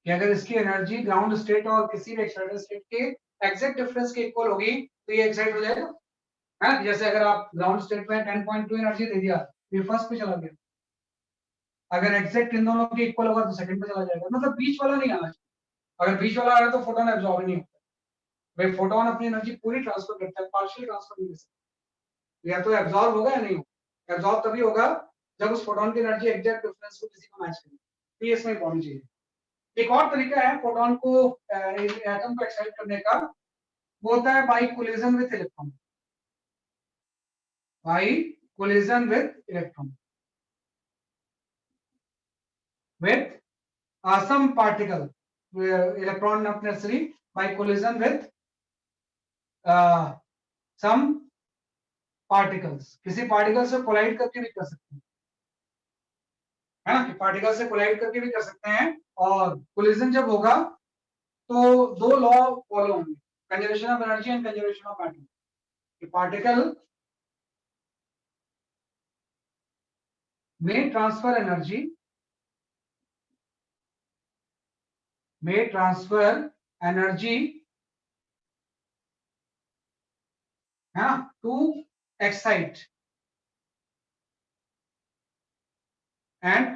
S3: कि अगर इसकी एनर्जी ग्राउंड स्टेट और किसी भी एक्साइटेड स्टेट के एग्जैक्ट डिफरेंस के इक्वल होगी तो ये एक्साइट हो जाएगा, है ना। जैसे अगर आप ग्राउंड स्टेट में 10.2 एनर्जी दे दिया तो ये फर्स्ट पे चला गया, अगर एग्जैक्ट इन दोनों के इक्वल होगा तो सेकंड पे चला जाएगा, मतलब बीच वाला नहीं आना चाहिए, अगर बीच वाला आ रहा है तो फोटोन एब्जॉर्ब नहीं होता, भाई फोटोन अपनी एनर्जी पूरी ट्रांसफर करता है, पार्शियल ट्रांसफर नहीं कर सकता, या तो एब्जॉर्ब होगा या नहीं होगा, एब्जॉर्ब तभी होगा जब उस फोटोन की एनर्जी एग्जैक्ट डिफरेंस को किसी को मैच करे, तो ये इसमें इंपॉर्टेंट चीज है। एक और तरीका है फोटोन को एटम को एक्साइट करने का, वो होता है by collision with electron, by collision with electron with some particle electron not necessary by collision with some particles, किसी पार्टिकल से कोलाइड करके भी कर सकते हैं, है ना, कि पार्टिकल से कोलाइड करके भी कर सकते हैं, और कोलिजन जब होगा तो दो लॉ फॉलो होंगे, conservation of energy and conservation of matter, कि पार्टिकल may transfer energy है ना to excite an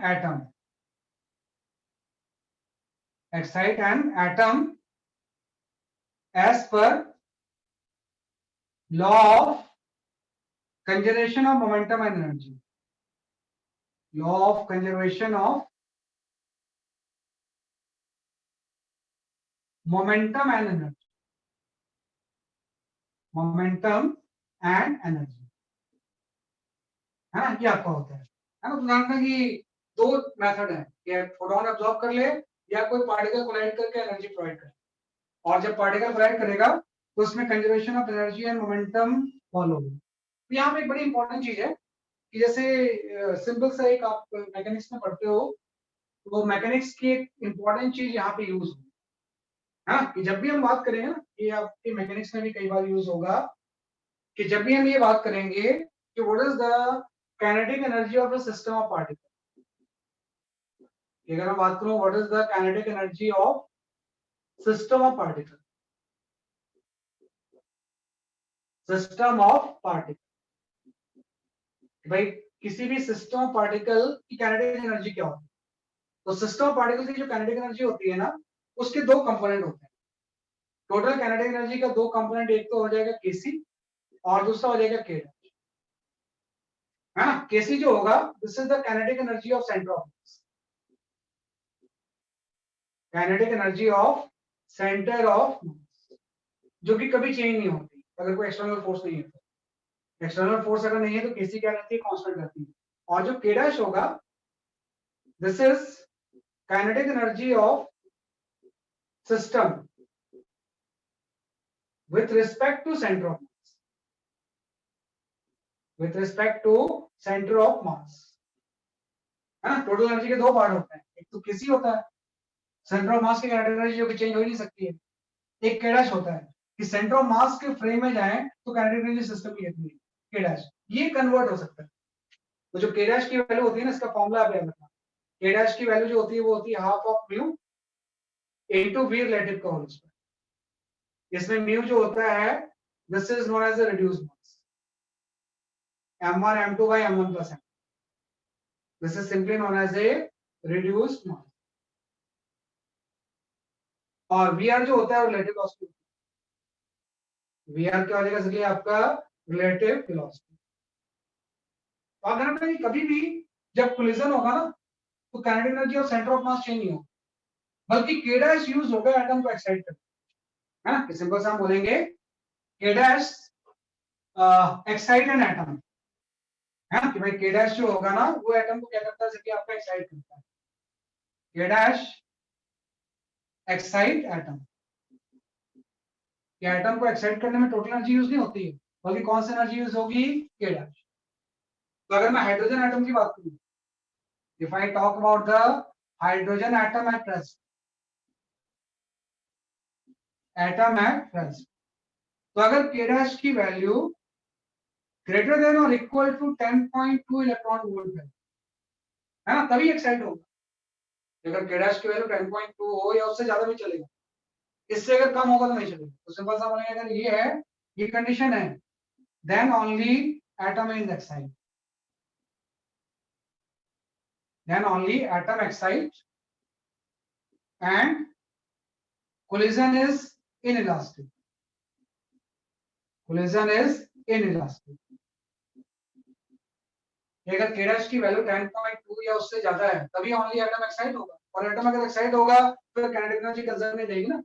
S3: atom as per law of conservation of momentum and energy, law of conservation of momentum and energy, momentum and energy, है ना, ये आपका होता है ना। तो जानना कि दो मेथड है, या फोटोन एब्जॉर्ब कर ले या कोई पार्टिकल कोलाइड करके एनर्जी प्रोवाइड करे। और जब पार्टिकल कोलाइड करेगा तो उसमें conservation of energy and momentum follow होगा। तो यहाँ पे एक बड़ी इंपॉर्टेंट चीज है कि जैसे सिंपल सा एक आप मैकेनिक्स में पढ़ते हो, तो मैकेनिक्स की एक इंपॉर्टेंट चीज यहाँ पे यूज होगी, हाँ, कि जब भी हम बात करें ना, ये आपके मैकेनिक्स में भी कई बार यूज होगा, कि जब भी हम ये बात करेंगे कि what is the kinetic energy of a system of particle, अगर मैं बात करूं what is the kinetic energy of system of particle, system of particle, भाई किसी भी सिस्टम ऑफ पार्टिकल की काइनेटिक एनर्जी क्या होती है? तो सिस्टम ऑफ पार्टिकल की जो काइनेटिक एनर्जी होती है ना, उसके दो कंपोनेंट होते हैं। टोटल काइनेटिक एनर्जी का दो कंपोनेंट, एक तो हो जाएगा केसी और दूसरा हो जाएगा के, है ना। केसी जो होगा, this is the kinetic energy of centre of mass, kinetic energy of centre of mass, जो कि कभी चेंज नहीं होती अगर कोई एक्सटर्नल फोर्स नहीं है। एक्सटर्नल फोर्स अगर नहीं है तो केसी क्या रहती है, कांस्टेंट रहती है। और जो के डैश होगा, this is kinetic energy of system with respect to center of mass, with respect to center of mass, है ना। टोटल एनर्जी के दो पार्ट होते हैं, एक तो केसी होता है, सेंटर ऑफ मास की काइनेटिक एनर्जी जो कि चेंज हो ही नहीं सकती है। एक के डैश होता है कि सेंटर ऑफ मास के फ्रेम में जाए तो काइनेटिक एनर्जी सिस्टम की कितनी है, के डैश, ये कन्वर्ट हो सकता है। तो जो के डैश की वैल्यू होती है ना, इसका फॉर्मूला आप याद रखना, के डैश की वैल्यू जो होती है वो होती है half of mu into v relative का होल स्क्वायर। इसमें म्यू जो होता है, this is known as a reduced mass, m1 m2 by m1 plus m, this is simply known as a reduced mass। और Vr जो होता है relative velocity, Vr क्या हो जाएगा इसलिए आपका रिलेटिव वेलोसिटी। तो अगर कहीं कभी भी जब कोलिजन होगा ना, तो kinetic energy of centre of mass change नहीं होगा, बल्कि k डैश यूज होगा एटम को एक्साइट करने, है ना। सिंपल सा हम बोलेंगे k dash excite an atom, है ना, कि भाई k डैश जो होगा ना वो एटम को क्या करता है, जैसे आपका एक्साइट करता है। k डैश एक्साइट एटम, कि एटम को एक्साइट करने में टोटल एनर्जी यूज नहीं होती है, बल्कि कौन सी एनर्जी यूज होगी, के डैश। तो अगर मैं हाइड्रोजन एटम की बात करूं, if I talk about the hydrogen atom at rest, atom at rest, तो अगर के डैश की वैल्यू ग्रेटर देन और इक्वल टू 10.2 इलेक्ट्रॉन वोल्ट है ना, तभी एक्साइट होगा। अगर के डैश की वैल्यू 10.2 हो या उससे ज्यादा भी चलेगा, इससे अगर कम होगा तो नहीं चलेगा। तो सिंपल सा बोलेंगे अगर ये है, ये कंडीशन है, then only atom is excite, then only atom excite and collision is inelastic, collision is inelastic। अगर k डैश की वैल्यू 10.2 या उससे ज्यादा है तभी ओनली एटम एक्साइट होगा, और एटम अगर एक्साइट होगा तो काइनेटिक एनर्जी कंजर्व नहीं देगी ना,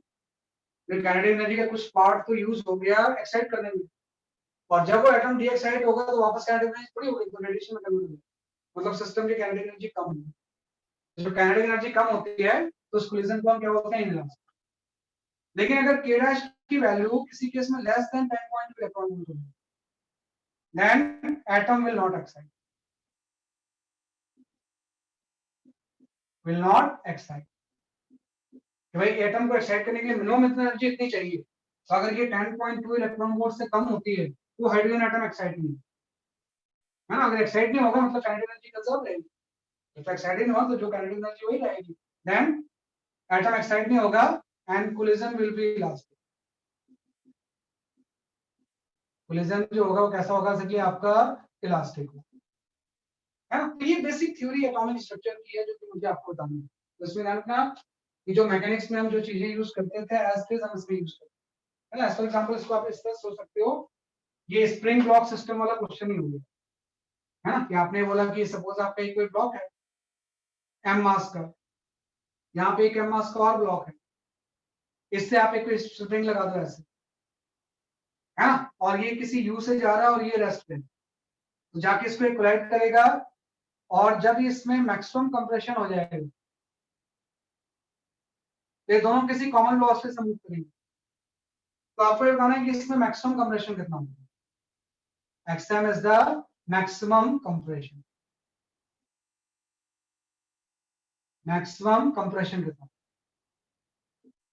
S3: फिर काइनेटिक एनर्जी का कुछ पार्ट तो यूज हो गया एक्साइट करने में, और जब वो एटम डी एक्साइट होगा तो वापस काइनेटिक एनर्जी थोड़ी होगी, तो रेडिएशन में कन्वर्ट होगी, मतलब सिस्टम की काइनेटिक एनर्जी कम होगी। जो काइनेटिक एनर्जी कम होती है तो उस कोलिजन को हम क्या बोलते हैं, इनलास्टिक। लेकिन अगर k डैश की वैल्यू किसी केस में लेस देन 10.2 इलेक्ट्रॉन वोल्ट होगी, then atom will not excite, will not excite. कि भाई एटम को एक्साइट करने के लिए मिनिमम इतनी एनर्जी इतनी चाहिए, तो अगर ये 10.2 इलेक्ट्रॉन वोल्ट से कम होती है तो हाइड्रोजन एटम एक्साइट नहीं है ना। अगर एक्साइट नहीं होगा मतलब काइनेटिक एनर्जी कंजर्व रहेगी, तो एक्साइट नहीं हुआ तो जो काइनेटिक एनर्जी वही रहेगी, देन एटम एक्साइट नहीं होगा and collision will be elastic. Collision जो होगा वो कैसा होगा, इसलिए आपका इलास्टिक होगा, है ना। तो ये बेसिक थ्योरी एटॉमिक स्ट्रक्चर की है जो कि मुझे आपको बतानी है। तो इसमें ध्यान रखना कि जो मैकेनिक्स में हम जो चीजें यूज करते थे एज इट इज हम इसमें यूज करते हैं, है ना। फॉर एग्जांपल इसको आप इस तरह सोच सकते हो, ये स्प्रिंग ब्लॉक सिस्टम वाला क्वेश्चन ही हो गया, है ना। कि आपने बोला कि सपोज आपका एक कोई ब्लॉक है m मास का, यहाँ पे एक m मास का और ब्लॉक है, इससे आप एक स्प्रिंग लगा दो ऐसे, है ना, और ये किसी u से जा रहा है और ये रेस्ट पे, तो जाके इसको कोलाइड करेगा और जब इसमें मैक्सिमम कंप्रेशन हो जाएगा, ये दोनों किसी कॉमन लॉस से मूव करेंगे, तो आपको ये बताना है कि इसमें मैक्सिमम कंप्रेशन कितना होगा। XM is the maximum compression, maximum compression कितना,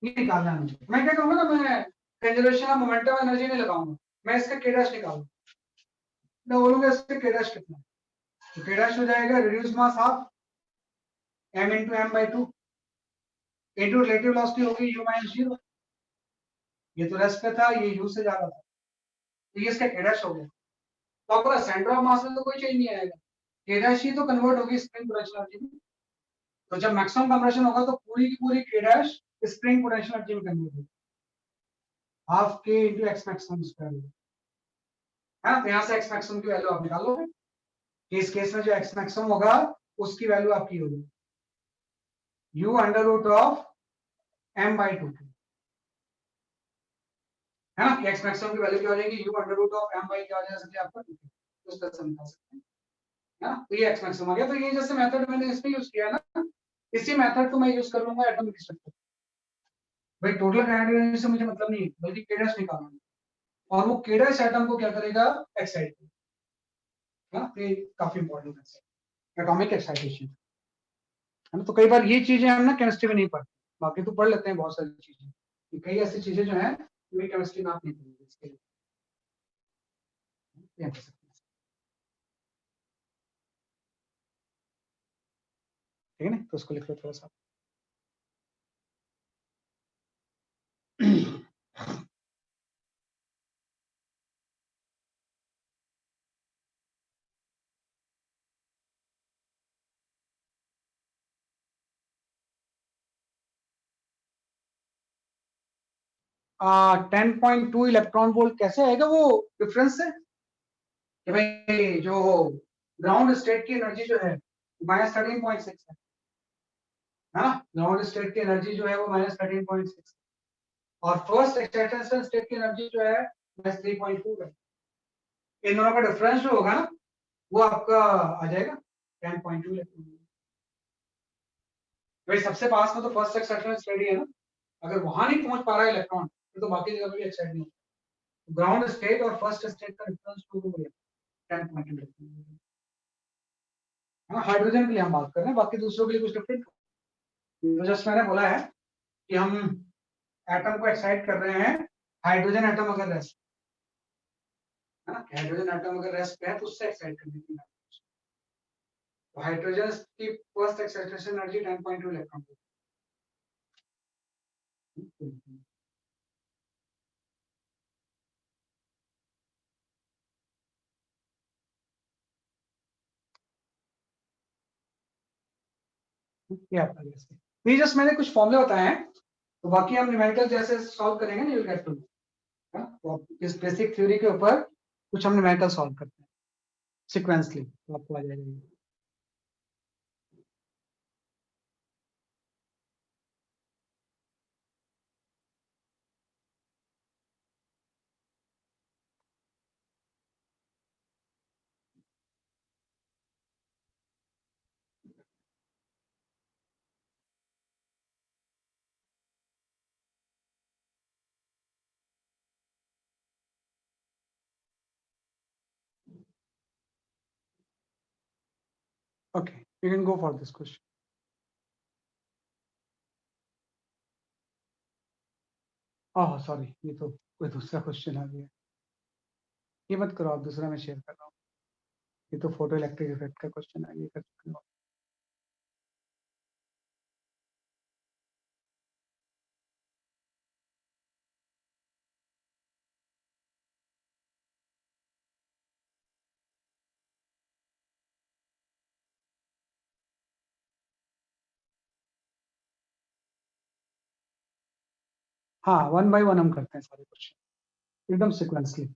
S3: ये निकालना है मुझे। मैं क्या करूंगा ना, मैं कंजर्वेशन ऑफ मोमेंटम एनर्जी नहीं लगाऊंगा, मैं इसका k डैश निकालूंगा। मैं बोलूंगा इसका k डैश कितना है, तो k डैश हो जाएगा reduce mass half m into m/2 into relative loss की होगी u माइनस 0। ये तो रेस्ट पे था, ये u से ज्यादा था, तो ये इसका k डैश हो गया। तो आपका सेंटर ऑफ मास में तो कोई चेंज नहीं आएगा, k डैश ही तो कन्वर्ट होगी स्प्रिंग पोटेंशियल एनर्जी में। तो जब मैक्सिमम कंप्रेशन होगा तो पूरी की पूरी k dash spring potential energy में कन्वर्ट होगी, half k into x maximum square होगा, है ना। तो यहाँ से x मैक्सिमम की वैल्यू आप निकाल लोगे, कि इस केस में जो x मैक्सिमम होगा उसकी वैल्यू आपकी होगी u under root of m/2, है ना। कि x मैक्सिमम की वैल्यू क्या हो जाएगी, u under root of m by क्या हो जाएगा आपका 2, उस तरह से निकाल सकते हैं, है ना। तो ये x मैक्सिमम आ गया। तो ये जैसे मेथड मैंने इस पे यूज किया ना, इसी मेथड को मैं यूज कर लूंगा एटॉमिक स्ट्रक्चर। भाई टोटल काइनेटिक एनर्जी से मुझे मतलब नहीं है, बल्कि k डैश निकालना है, और वो k डैश एटम को क्या करेगा, एक्साइट करेगा, है ना। ये काफी इंपॉर्टेंट है, एटॉमिक एक्साइटेशन, है ना। तो कई बार ये चीजें हम ना केमिस्ट्री में नहीं पढ़ते, बाकी तो पढ़ लेते हैं बहुत सारी चीजें, कि कई ऐसी चीजें जो है वे केमिस्ट्री में आप नहीं पढ़ेंगे, इसके लिए ये कर सकते हैं। ठीक है ना, तो उसको लिख लो थोड़ा सा। 10.2 इलेक्ट्रॉन वोल्ट कैसे आएगा, वो डिफरेंस से कि भाई जो ग्राउंड स्टेट की एनर्जी जो है -13.6 है, हाँ। ग्राउंड स्टेट की एनर्जी जो है वो -13.6, और फर्स्ट एक्साइटेशन स्टेट की एनर्जी जो है -3.2 है। इन दोनों का डिफरेंस जो होगा ना, वो आपका आ जाएगा 10.2 इलेक्ट्रॉन। भाई सबसे पास में तो फर्स्ट एक्साइटेशन स्टेट ही है ना, अगर वहां नहीं पहुंच पा रहा है इलेक्ट्रॉन, तो बाकी जगह पे भी एक्साइट नहीं होगा। ग्राउंड स्टेट और फर्स्ट स्टेट का डिफरेंस 2 हो गया 10.2। हाँ, हाइड्रोजन के लिए हम बात कर रहे हैं, बाकी दूसरों के लिए कुछ डिफरेंट। तो जस्ट मैंने बोला है कि हम एटम को एक्साइट कर रहे हैं, हाइड्रोजन एटम अगर रेस्ट, है ना, हाइड्रोजन एटम अगर रेस्ट पे है तो उससे एक्साइट करने की बात। तो हाइड्रोजन की first excitation energy 10.2 electron volt. ये आपका गैस है। तो ये जस्ट मैंने कुछ फॉर्मूले बताए हैं, तो बाकी हम न्यूमेरिकल जैसे सॉल्व करेंगे ना, you will get to know. तो आप इस बेसिक थ्योरी के ऊपर कुछ हम न्यूमेरिकल सॉल्व करते हैं सीक्वेंसली, तो आपको आ जाएगा। Okay, you can go for this question. Oh sorry, ये तो कोई दूसरा क्वेश्चन आ गया, ये मत करो आप, दूसरा मैं शेयर कर रहा हूँ। ये तो फोटो इलेक्ट्रिक इफेक्ट का क्वेश्चन है, ये कर चुके हो। हाँ, 1 बाय 1 हम करते हैं सारे क्वेश्चन एकदम सिक्वेंसली।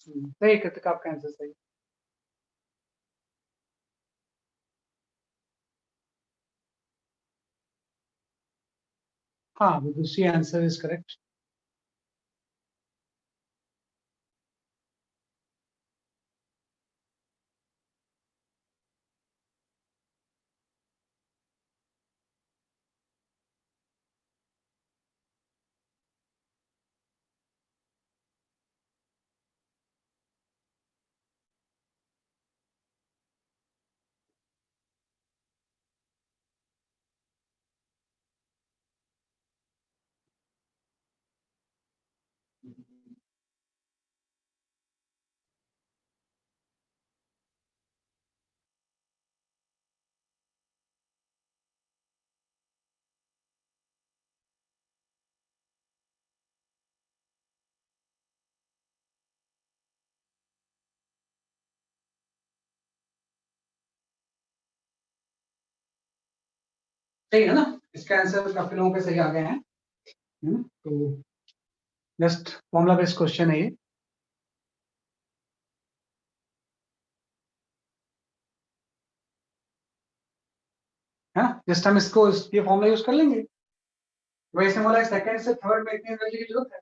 S3: सही, कृतिक आपका आंसर सही। हाँ, दूसरी आंसर इज करेक्ट। सही है ना, इसका आंसर काफी लोगों के सही आ गए हैं, तो जस्ट फॉर्मूला बेस्ड क्वेश्चन है ये। है ना, जस्ट हम इसको ये फॉर्मूला यूज कर लेंगे। वैसे बोला सेकंड से थर्ड में इतनी एनर्जी की जरूरत है,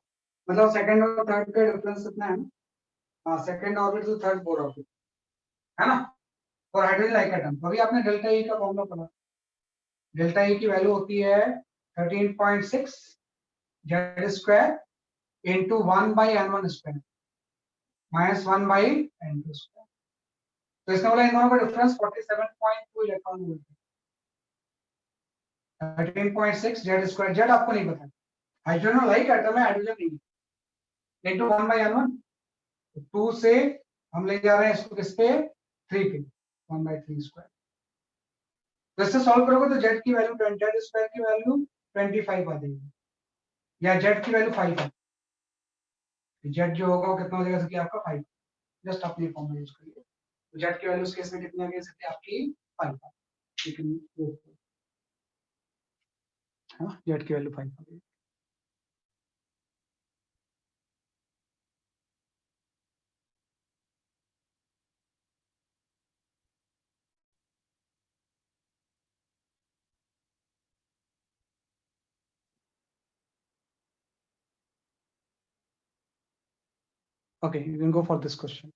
S3: मतलब सेकंड और थर्ड का डिफरेंस इतना है। हाँ, second orbit to third four orbit, है ना, और हाइड्रोजन लाइक एटम। तो अभी आपने डेल्टा ई का फॉर्मूला पढ़ा, डेल्टा ई की वैल्यू होती है 13.6 Z square into 1/n1 square minus 1/n2 square. तो इसने बोला इन दोनों का डिफरेंस 47.2 इलेक्ट्रॉन वोल्ट है। 13.6 जेड स्क्वायर, जेड आपको नहीं पता, हाइड्रोजन लाइक एटम है, हाइड्रोजन नहीं, इंटू 1/n1, 2 से हम ले जा रहे हैं इसको किस पे, 3 पे, 1/3 स्क्वायर। तो इससे सॉल्व करोगे तो जेड की वैल्यू, जेड स्क्वायर की वैल्यू 25 आ जाएगी, या जेड की वैल्यू 5 है। जेड जो होगा वो कितना हो जाएगा, आपका 5। जस्ट अपनी फॉर्मूला यूज करिए, तो जेड की वैल्यू इस केस में कितनी आ गई, आपकी 5 है, लेकिन हाँ, जेड की वैल्यू 5 आ गई। Okay, you can go for this question.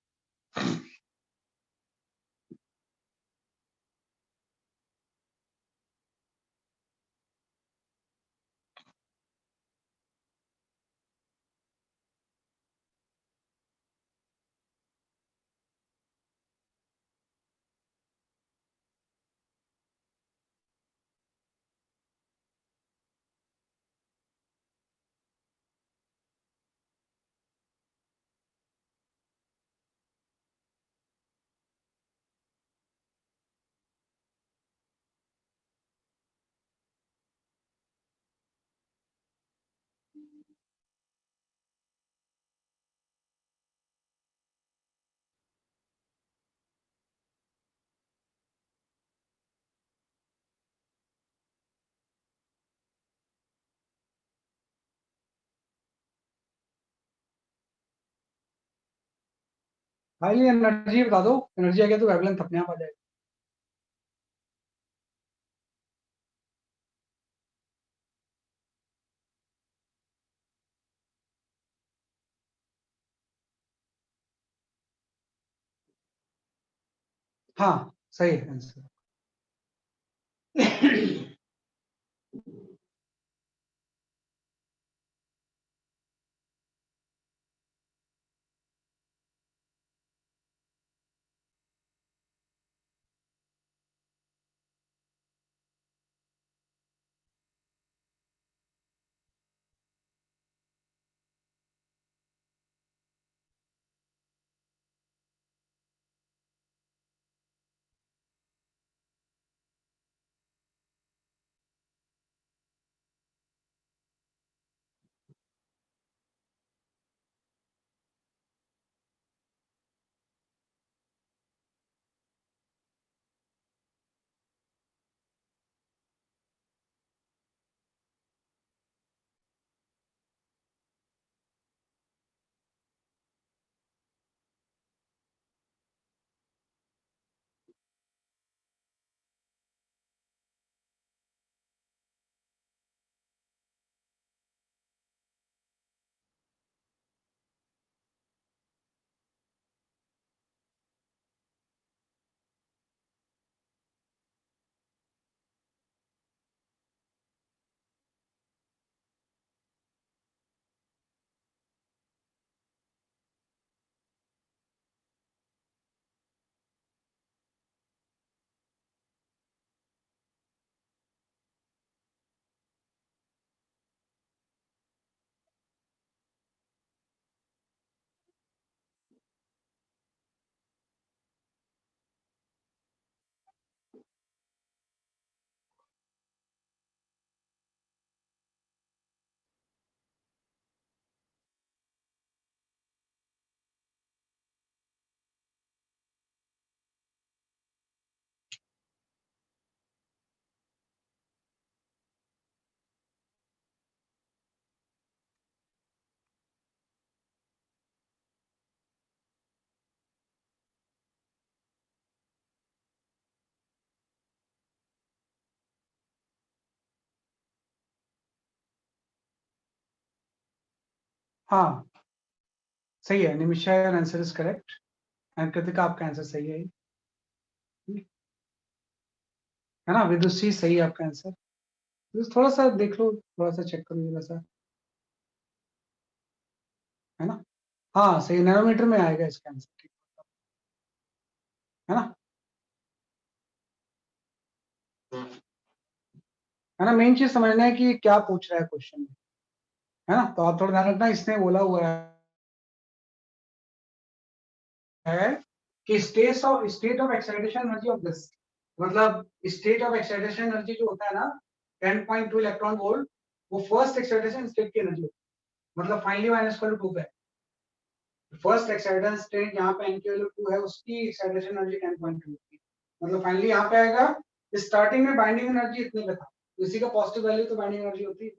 S3: भाई एनर्जी बता दो, एनर्जी आ गया तो वेवलेंथ अपने आप आ जाएगा। हाँ सही है आंसर। हाँ सही है, Nimisha answer is correct and Kritika आपका आंसर सही है ना। विदुषी सही है आपका आंसर। तो थोड़ा सा देख लो, थोड़ा सा चेक करो जरा सा, है ना। हाँ सही, नैनोमीटर में आएगा इसका आंसर, ठीक है ना। है ना, मेन चीज समझना है कि क्या पूछ रहा है क्वेश्चन में, है ना। तो आप थोड़ा ध्यान रखना, इसने बोला हुआ है कि state of excitation energy of this, मतलब स्टेट ऑफ एक्साइटेशन एनर्जी जो होता है ना 10.2 इलेक्ट्रॉन वोल्ट, वो फर्स्ट एक्साइटेशन स्टेट की एनर्जी होती है। मतलब फाइनली माइनस इक्वल टू 2 है। फर्स्ट एक्साइटेशन स्टेट यहाँ पे n की वैल्यू 2 है, उसकी एक्साइटेशन एनर्जी 10.2 होती है। मतलब फाइनली यहाँ पे आएगा, स्टार्टिंग में बाइंडिंग एनर्जी इतने का था, तो इसी का पॉजिटिव वैल्यू तो बाइंडिंग एनर्जी होती है।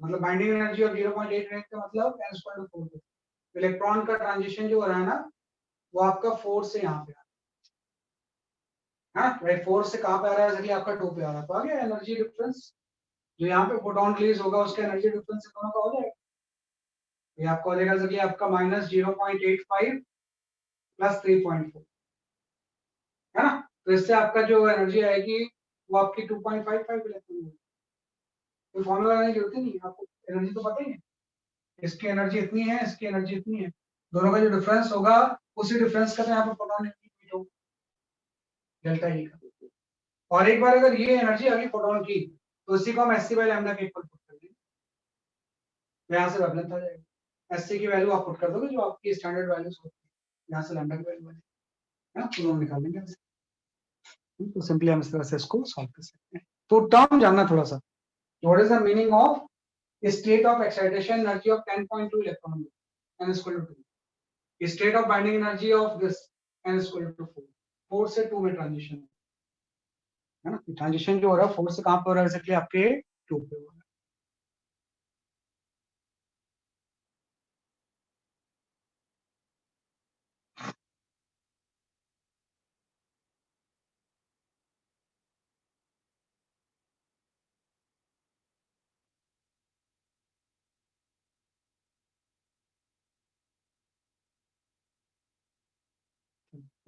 S3: मतलब बाइंडिंग एनर्जी ऑफ 0.8 रेंज का मतलब n²4। इलेक्ट्रॉन का ट्रांजिशन जो हो रहा है ना, वो आपका 4 से यहाँ पे हाँ राइट, 4 से कहाँ पे आ रहा है, जैसे आपका 2 पे आ रहा है, तो आ गया एनर्जी डिफरेंस। जो यहाँ पे फोटोन रिलीज होगा उसका एनर्जी डिफरेंस दोनों का हो जाएगा। ये आपको हो जाएगा कि आपका -0.85 प्लस 3.4, है ना। तो इससे आपका जो एनर्जी आएगी वो आपकी 2.55 इलेक्ट्रॉन वोल्ट। कोई फॉर्मूला लगाने की जरूरत ही नहीं है, आपको एनर्जी तो पता ही है, इसकी एनर्जी इतनी है, इसकी एनर्जी इतनी है, दोनों का जो डिफरेंस होगा उसी डिफरेंस का तो यहाँ पर फोटोन एनर्जी होगा, डेल्टा ई का। और एक बार अगर ये एनर्जी आ गई फोटोन की, तो इसी को हम एस सी बाई लैम्डा के इक्वल पुट कर देंगे, तो यहाँ से वेवलेंथ आ जाएगा। एस सी की वैल्यू आप पुट कर दोगे जो आपकी स्टैंडर्ड वैल्यूज होती है, यहाँ से लैम्डा की वैल्यू है ना, तो दोनों निकाल लेंगे। तो सिंपली हम इस तरह से इसको सॉल्व कर सकते हैं। तो टर्म जानना थोड़ा सा, what is the meaning of state of excitation energy of 10.2 electron volt n is equal to 2, state of binding energy of this n is equal to 4, 4 से 2 में ट्रांजिशन है ना। ट्रांजिशन जो हो रहा है 4 से कहां पे हो रहा है, एक्जेक्टली आपके 2 पे हो रहा है।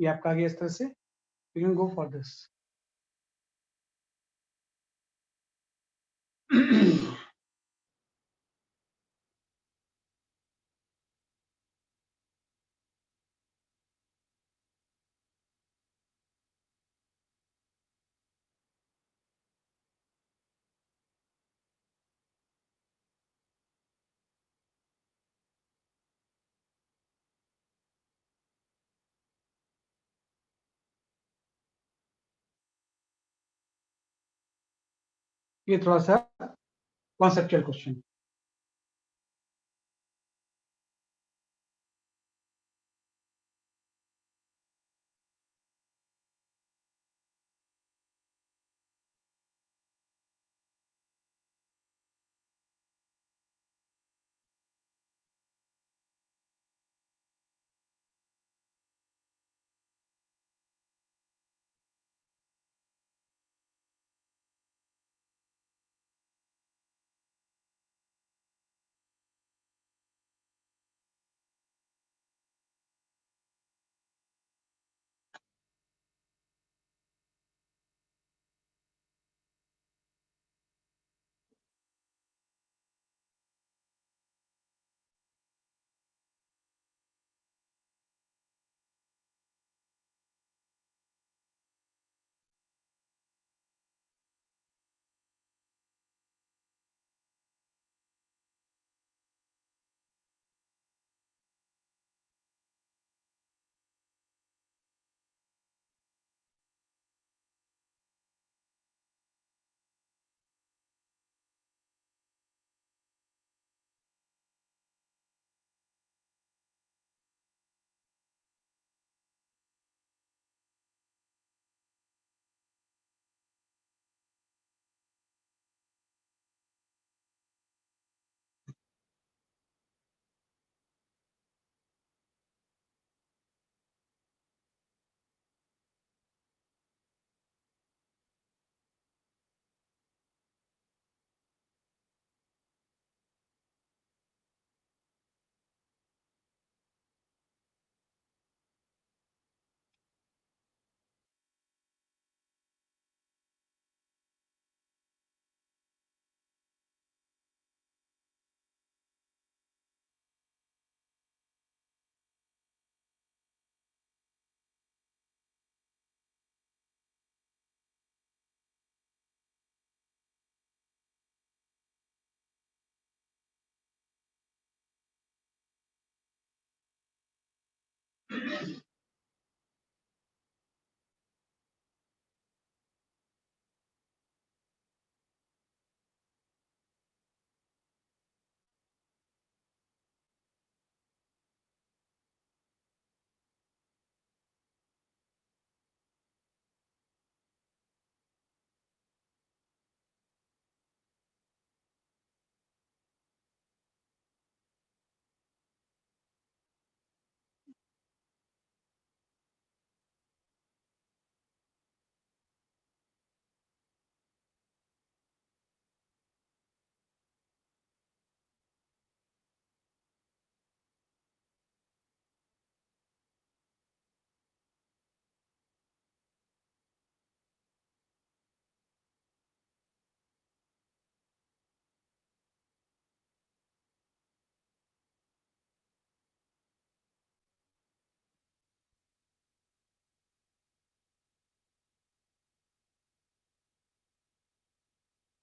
S3: ये आपका आ गया इस तरह से, you can go for this. ये थोड़ा सा कॉन्सेप्चुअल क्वेश्चन।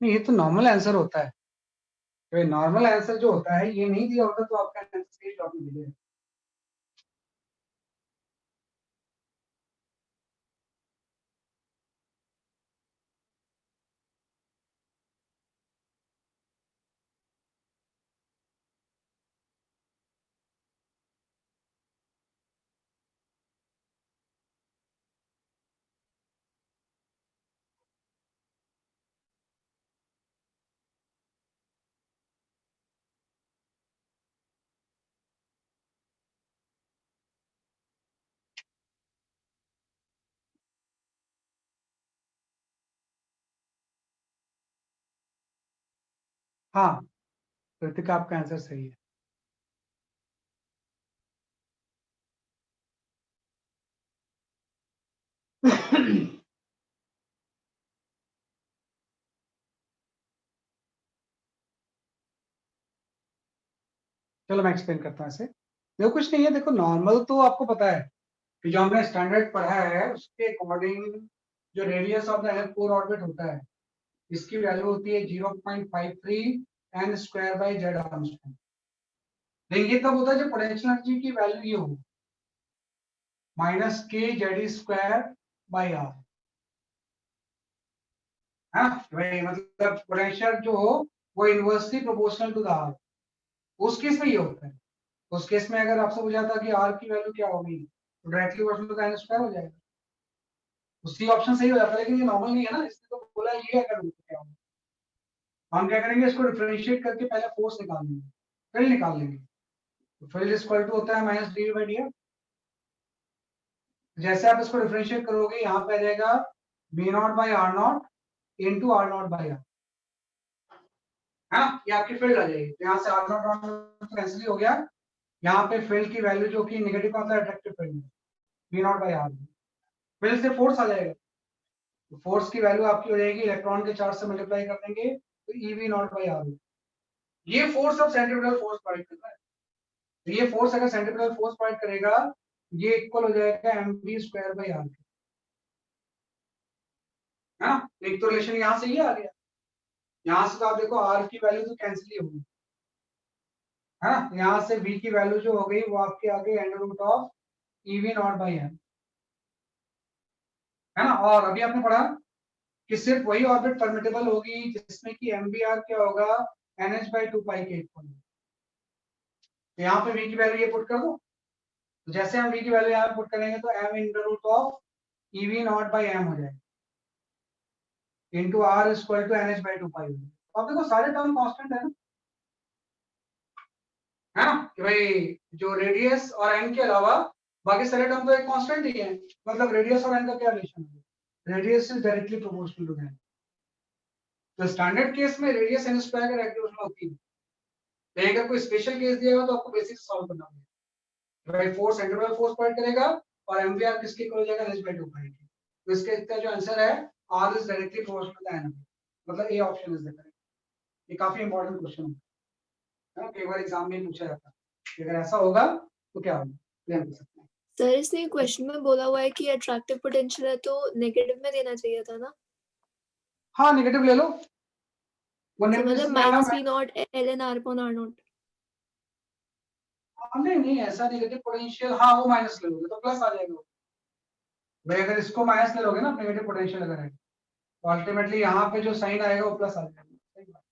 S3: नहीं, ये तो नॉर्मल आंसर होता है। तो नॉर्मल आंसर जो होता है ये नहीं दिया होता तो आपका आंसर सही जवाब नहीं मिलेगा। हाँ, कृतिका आपका आंसर सही है। चलो मैं एक्सप्लेन करता हूँ इसे। देखो कुछ नहीं है, देखो नॉर्मल तो आपको पता है कि जो हमने स्टैंडर्ड पढ़ा है उसके अकॉर्डिंग जो radius of the core orbit होता है इसकी वैल्यू होती है 0.53 n square by Z Armstrong. लेकिन ये तब होता है जब पोटेंशियल एनर्जी की वैल्यू ये हो माइनस के जेड स्क्वायर बाई आर, है ना भाई, मतलब पोटेंशियल जो हो वो inversely proportional to the r. उस केस में ये होता है। उस केस में अगर आपसे पूछा था कि आर की वैल्यू क्या होगी तो directly proportional to n square हो जाएगा, उसी ऑप्शन सही हो जाता है। लेकिन ये नॉर्मल नहीं है ना, इसने तो बोला ये अगर क्या होगा, हम क्या करेंगे इसको डिफरेंशिएट करके पहले फोर्स निकाल लेंगे फिर निकाल लेंगे। तो फील्ड इक्वल टू होता है माइनस डी बाई डी। जैसे आप इसको डिफरेंशिएट करोगे यहाँ पे आ जाएगा b not by r not into r not by r, है ना, ये आपकी फील्ड आ जाएगी। तो यहाँ से आर नॉट कैंसिल हो गया। यहाँ पे फील्ड की वैल्यू जो कि नेगेटिव का मतलब अट्रैक्टिव फील्ड है b not by r. Field से फोर्स आ जाएगा, तो फोर्स की वैल्यू आपकी हो जाएगी इलेक्ट्रॉन के चार्ज से मल्टीप्लाई कर देंगे तो e we not by r. ये फोर्स अब सेंट्रीपिटल फोर्स प्रोवाइड कर रहा है। तो ये फोर्स अगर सेंट्रीपिटल फोर्स प्रोवाइड करेगा ये इक्वल हो जाएगा m b square by r, है ना। एक तो रिलेशन यहाँ से ये आ गया। यहाँ से तो आप देखो आर की वैल्यू तो कैंसिल ही होगी, है ना। यहाँ से v की वैल्यू जो हो गई वो आपके आ गई under root of E V not by m, है ना। और अभी आपने पढ़ा कि सिर्फ वही ऑर्बिट परमिटेबल होगी जिसमें कि एम बी आर क्या होगा एन एच बाई टू पाई के इक्वल। तो यहाँ पे v की वैल्यू ये पुट कर दो। तो जैसे हम v की वैल्यू यहाँ पुट करेंगे तो m into root of E V not by M हो जाएगा into R equal to N H by two pi. अब देखो सारे टर्म कॉन्स्टेंट है ना, है ना, कि भाई जो रेडियस और एन के अलावा बाकी सारे टर्म तो एक कांस्टेंट ही है। मतलब रेडियस और एन का क्या रिलेशन है, radius is directly proportional to n. तो स्टैंडर्ड केस में रेडियस एन स्क्वायर का डायरेक्टली प्रोपोर्शनल होती है। तो अगर कोई स्पेशल केस दिया हो तो आपको बेसिक सॉल्व करना होगा। भाई फोर्स सेंट्रीफ्यूगल फोर्स प्रोवाइड करेगा और एमवीआर किसके इक्वल हो जाएगा एन बाय 2 पाई। तो इसका जो आंसर है R is directly proportional to N, मतलब A option is the correct. ये काफी इंपॉर्टेंट क्वेश्चन है, कई बार एग्जाम में पूछा जाता है। अगर ऐसा होगा तो क्या होगा प्लान कर सकते हैं।
S2: सर इसने क्वेश्चन में बोला हुआ है कि अट्रैक्टिव पोटेंशियल है तो नेगेटिव में देना चाहिए था ना।
S3: हाँ नेगेटिव ले लो वो
S2: तो मतलब
S3: इसमें
S2: minus v not l n r upon r not.
S3: नहीं नहीं ऐसा नेगेटिव पोटेंशियल, हाँ वो माइनस ले लोगे तो प्लस आ जाएगा। भाई अगर इसको माइनस ले लोगे ना नेगेटिव पोटेंशियल अगर है तो अल्टीमेटली यहाँ पे जो साइन आएगा वो प्लस आ जाएगा। सही बात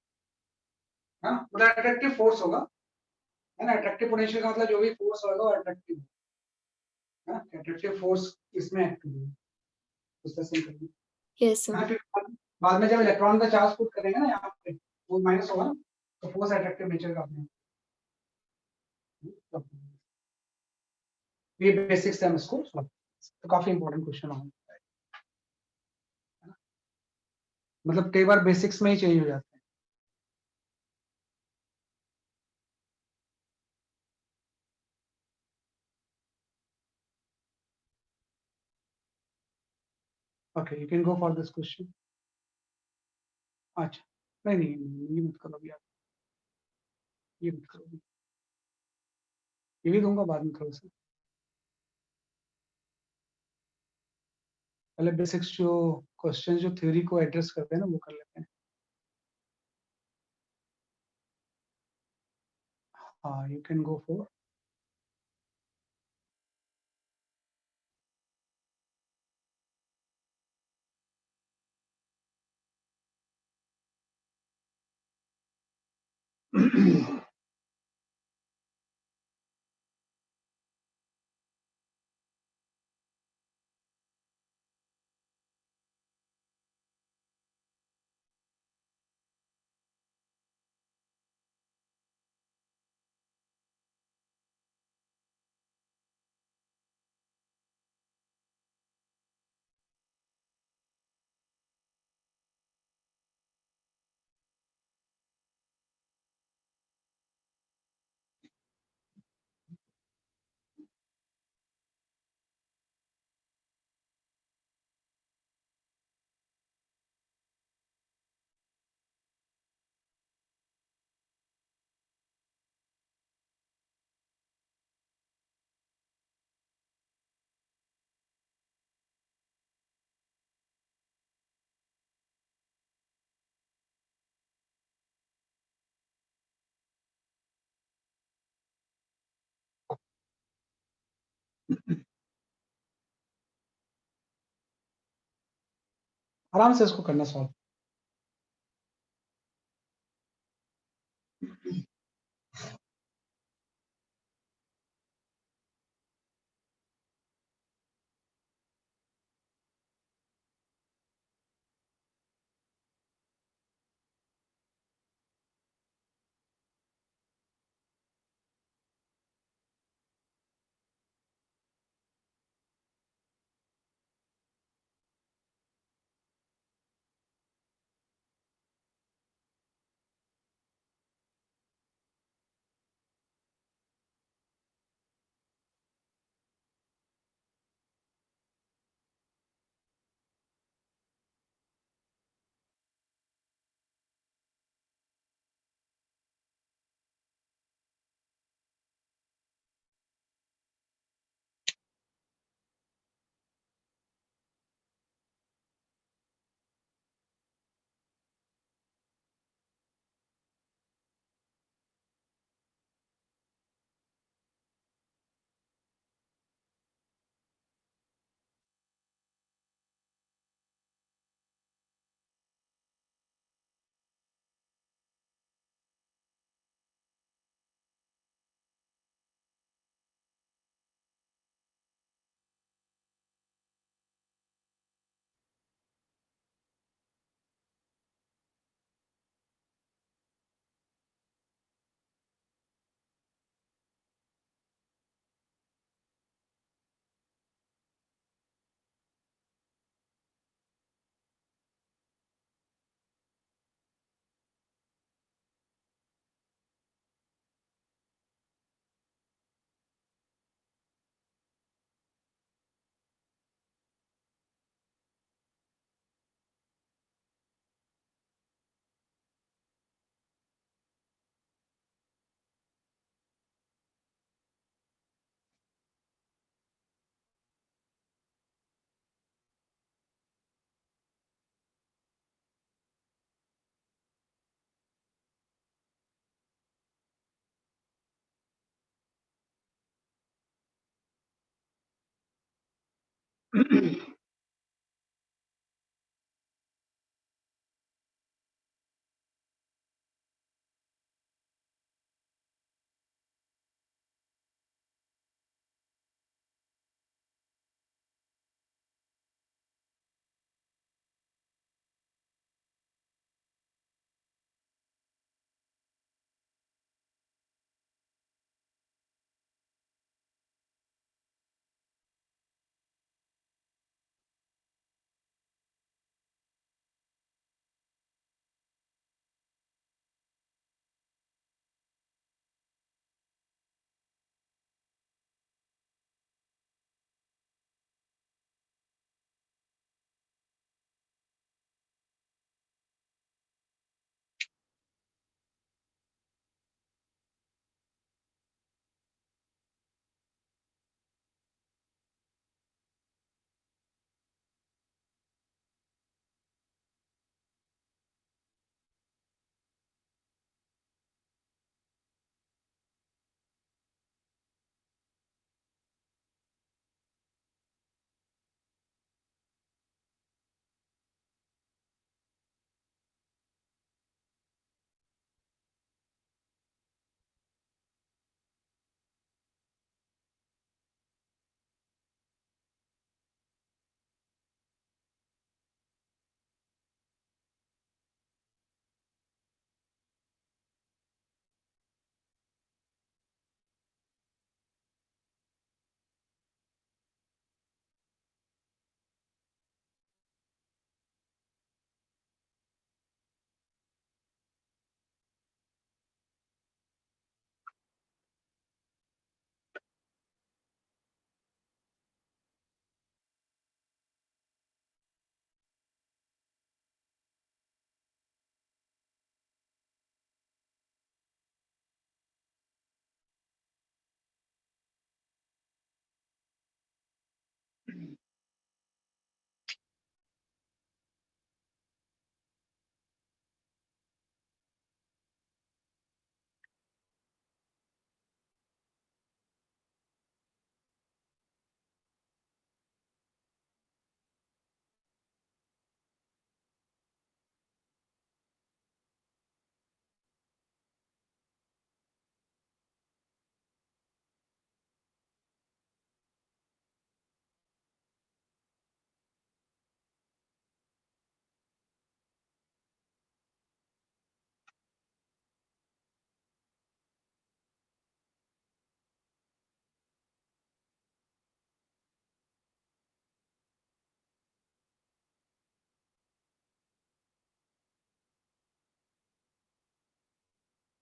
S3: है ना, मतलब अट्रैक्टिव फोर्स होगा, है ना। अट्रैक्टिव पोटेंशियल का मतलब जो भी फोर्स होगा वो अट्रैक्टिव है ना, अट्रैक्टिव फोर्स इसमें एक्टिव है उस तरह से करेंगे।
S2: Yes sir.
S3: हाँ फिर बाद में जब इलेक्ट्रॉन का चार्ज पुट करेंगे ना यहाँ पे वो माइनस होगा ना तो फोर्स अट्रैक्टिव नेचर का अपने ये बेसिक्स है इसको तो काफी इंपॉर्टेंट क्वेश्चन होगा, मतलब कई बार बेसिक्स में ही चेंज हो जाता है। Okay you can go for this question. अच्छा नहीं नहीं ये मत करो अभी आप, ये मत करो अभी। ये भी दूंगा बाद में थोड़ा सा, पहले बेसिक्स जो क्वेश्चन जो थ्योरी को एड्रेस करते हैं ना वो कर लेते हैं। You can go for. आराम से इसको करना सॉल्व।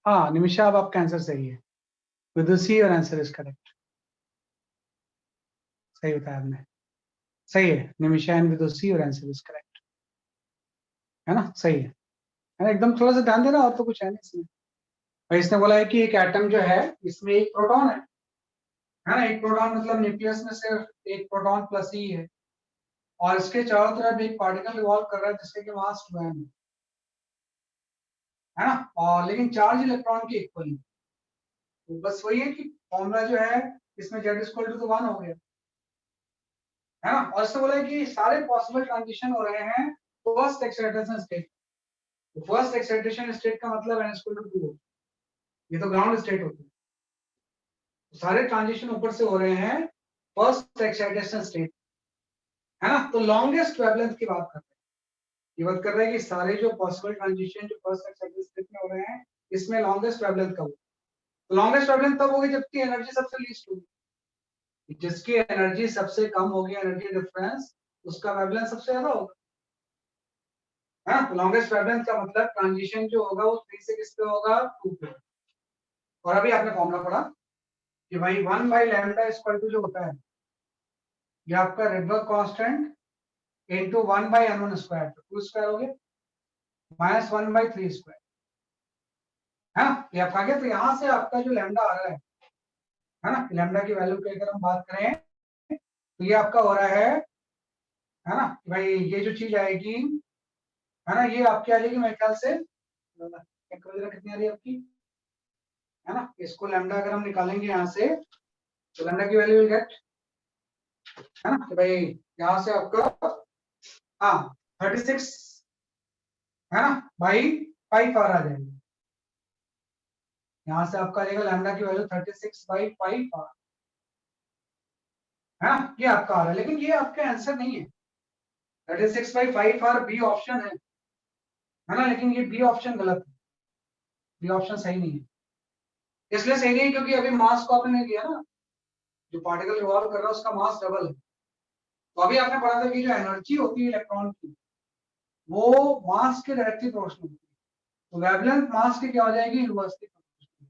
S3: हाँ निमिषा, अब आपका आंसर सही है। विदुषी, और आंसर इज करेक्ट। सही बताया आपने, सही है। निमिषा एंड विदुषी, और आंसर इज करेक्ट, है ना, सही है ना, एकदम। थोड़ा सा ध्यान देना, और तो कुछ है नहीं इसमें। और इसने बोला है कि एक एटम जो है, इसमें एक प्रोटॉन है ना, एक प्रोटॉन मतलब न्यूक्लियस में सिर्फ एक प्रोटॉन प्लस ही है, और इसके चारों तरफ एक पार्टिकल रिवॉल्व कर रहा है जिसके कि मास 2m है ना, और लेकिन चार्ज इलेक्ट्रॉन की इक्वल है। तो बस वही है कि फॉर्मूला जो है इसमें z इक्वल टू 1 हो गया, है ना। और इससे बोला है कि सारे पॉसिबल ट्रांजिशन हो रहे हैं first excitation state. First excitation state का मतलब n इक्वल टू 2, ये तो ग्राउंड स्टेट होती है। तो सारे ट्रांजिशन ऊपर से हो रहे हैं फर्स्ट एक्साइटेशन स्टेट, है ना। तो लॉन्गेस्ट वेवलेंथ की बात कर रहे हैं, ये बात कर रहे हैं कि सारे जो पॉसिबल ट्रांजिशन जो फर्स्ट एक्साइटेशन स्टेट में हो रहे हैं, इसमें लॉन्गेस्ट वेवलेंथ कब होगी। तो लॉन्गेस्ट वेवलेंथ तब होगी जबकि एनर्जी सबसे लीस्ट होगी। जिसकी एनर्जी सबसे कम होगी, एनर्जी डिफरेंस, उसका वेवलेंथ सबसे ज्यादा होगा, है ना। तो लॉन्गेस्ट वेवलेंथ का मतलब ट्रांजिशन जो होगा वो 3 से किस पे होगा, 2 पे। और अभी आपने फॉर्मूला पढ़ा कि भाई 1 बाई लैम्डा इक्वल टू जो होता है, ये आपका Rydberg constant into 1 by n1 square, तो 2 स्क्वायर हो गया, माइनस 1 बाई 3 स्क्वायर, है ना। ये आपका आ गया। तो यहाँ से आपका जो लैम्डा आ रहा है ना, लैम्डा की वैल्यू की अगर हम बात करें, तो ये आपका हो रहा है ना, कि भाई ये जो चीज आएगी, है ना, ये आपकी आ जाएगी मेरे ख्याल से कितनी आ रही है आपकी, है ना। इसको लैम्डा अगर हम निकालेंगे यहाँ से, तो लैम्डा की वैल्यू विल गेट, है ना, कि भाई यहाँ से आपका, हाँ 36, है ना, बाई 5 आ जाएगी। यहाँ से आपका आ जाएगा लैम्डा की वैल्यू 36 बाई 5 है ना, ये आपका आ रहा है। लेकिन ये आपका आंसर नहीं है, 36 बाई 5 बी ऑप्शन है ना, लेकिन ये बी ऑप्शन गलत है, बी ऑप्शन सही नहीं है। इसलिए सही नहीं है क्योंकि अभी मास को आपने नहीं दिया ना, जो पार्टिकल रिवॉल्व कर रहा है उसका मास डबल है। तो अभी आपने पढ़ा था कि जो एनर्जी होती है इलेक्ट्रॉन की, वो मास के डायरेक्टली प्रोपोर्शनल होती है। तो वेवलेंथ मास की क्या हो जाएगी, इनवर्सली प्रोपोर्शनल।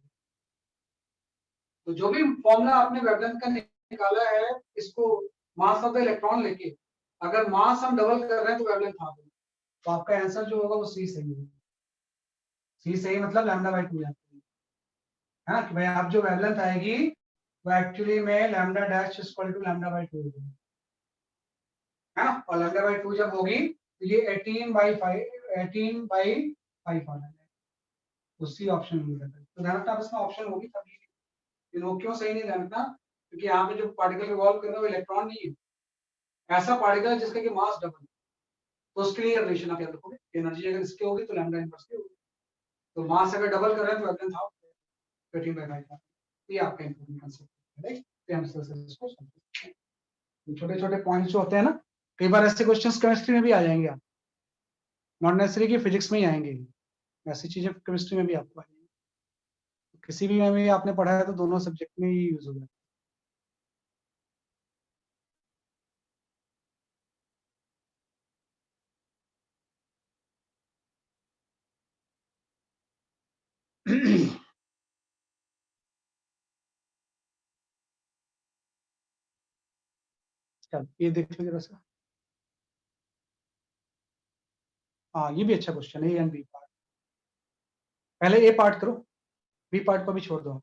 S3: तो जो भी फॉर्मूला आपने वेवलेंथ का निकाला है, इसको मास ऑफ द इलेक्ट्रॉन लेके अगर मास हम डबल कर रहे हैं तो वेवलेंथ हाफ होगा। तो आपका आंसर जो होगा वो सी सही होगा। सी सही मतलब लैम्डा बाई 2 है ना, कि भाई आप जो वेवलेंथ आएगी वो एक्चुअली में lambda dash equal to lambda by 2 होगी, है ना। और लैम्डा बाई 2 जब होगी तो ये 18 बाई 5, 18 बाई 5 आ जाएगा, उसी ऑप्शन में मिलेगा। तो ध्यान रखना, इसमें ऑप्शन होगी तभी। लेकिन वो क्यों सही नहीं, ध्यान रखना, क्योंकि यहाँ पे जो पार्टिकल रिवॉल्व कर रहा है वो इलेक्ट्रॉन नहीं है, ऐसा पार्टिकल है जिसका कि मास डबल है। तो उसके लिए रिलेशन आप याद रखोगे, एनर्जी अगर इसकी होगी तो लैम्डा इनवर्स की होगी। तो मास अगर डबल कर रहे हैं तो वेवलेंथ हाफ, 18 बाई 5। ये आपका इंपॉर्टेंट कांसेप्ट है, राइट। तो हम इसको समझते हैं। छोटे छोटे पॉइंट्स जो होते हैं ना, कई बार ऐसे क्वेश्चंस केमिस्ट्री में भी आ जाएंगे, आप नॉट नेसेसरी कि फिजिक्स में ही आएंगे, ऐसी चीजें केमिस्ट्री में भी आपको आएंगी। किसी भी में आपने पढ़ा है तो दोनों सब्जेक्ट में ही यूज होगा। चल ये देख लो जरा सा। हाँ ये भी अच्छा क्वेश्चन है, ए एंड बी पार्ट। पहले ए पार्ट करो, बी पार्ट को भी छोड़ दो।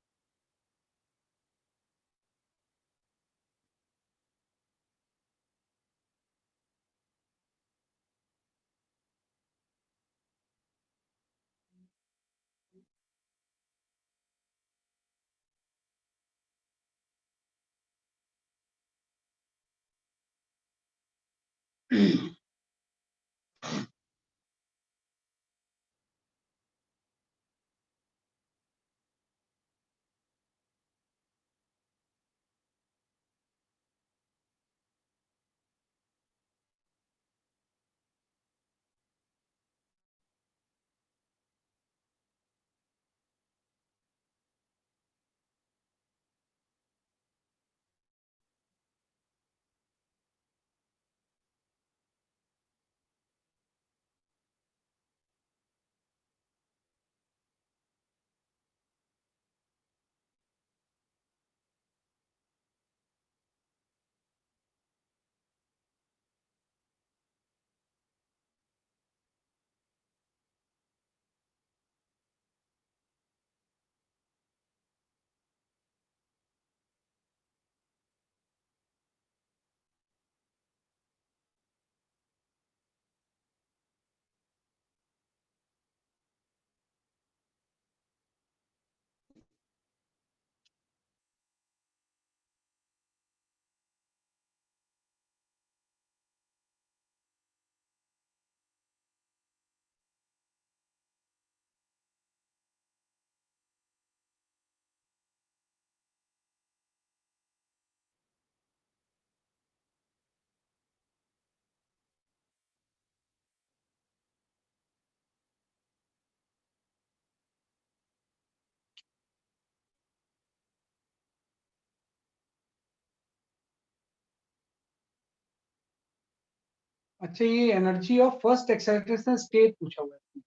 S3: अच्छा, ये energy of first excitation state पूछा हुआ है,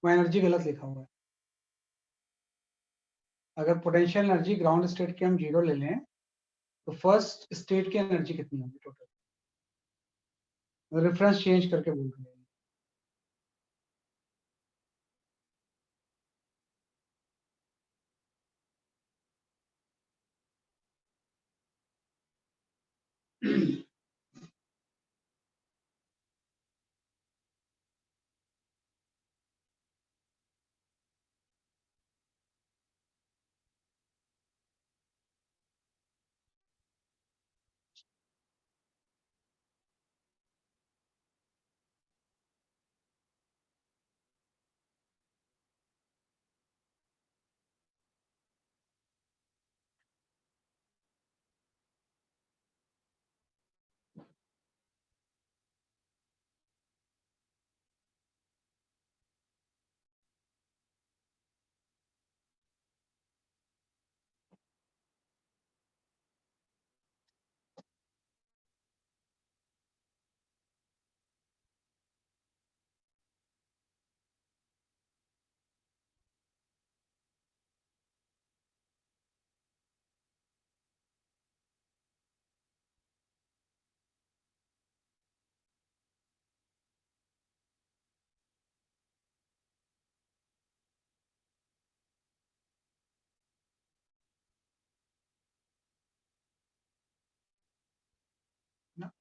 S3: वो एनर्जी गलत लिखा हुआ है। अगर पोटेंशियल एनर्जी ग्राउंड स्टेट की हम 0 ले लें तो फर्स्ट स्टेट की एनर्जी कितनी होगी टोटल? रेफरेंस चेंज करके बोल रहे हैं।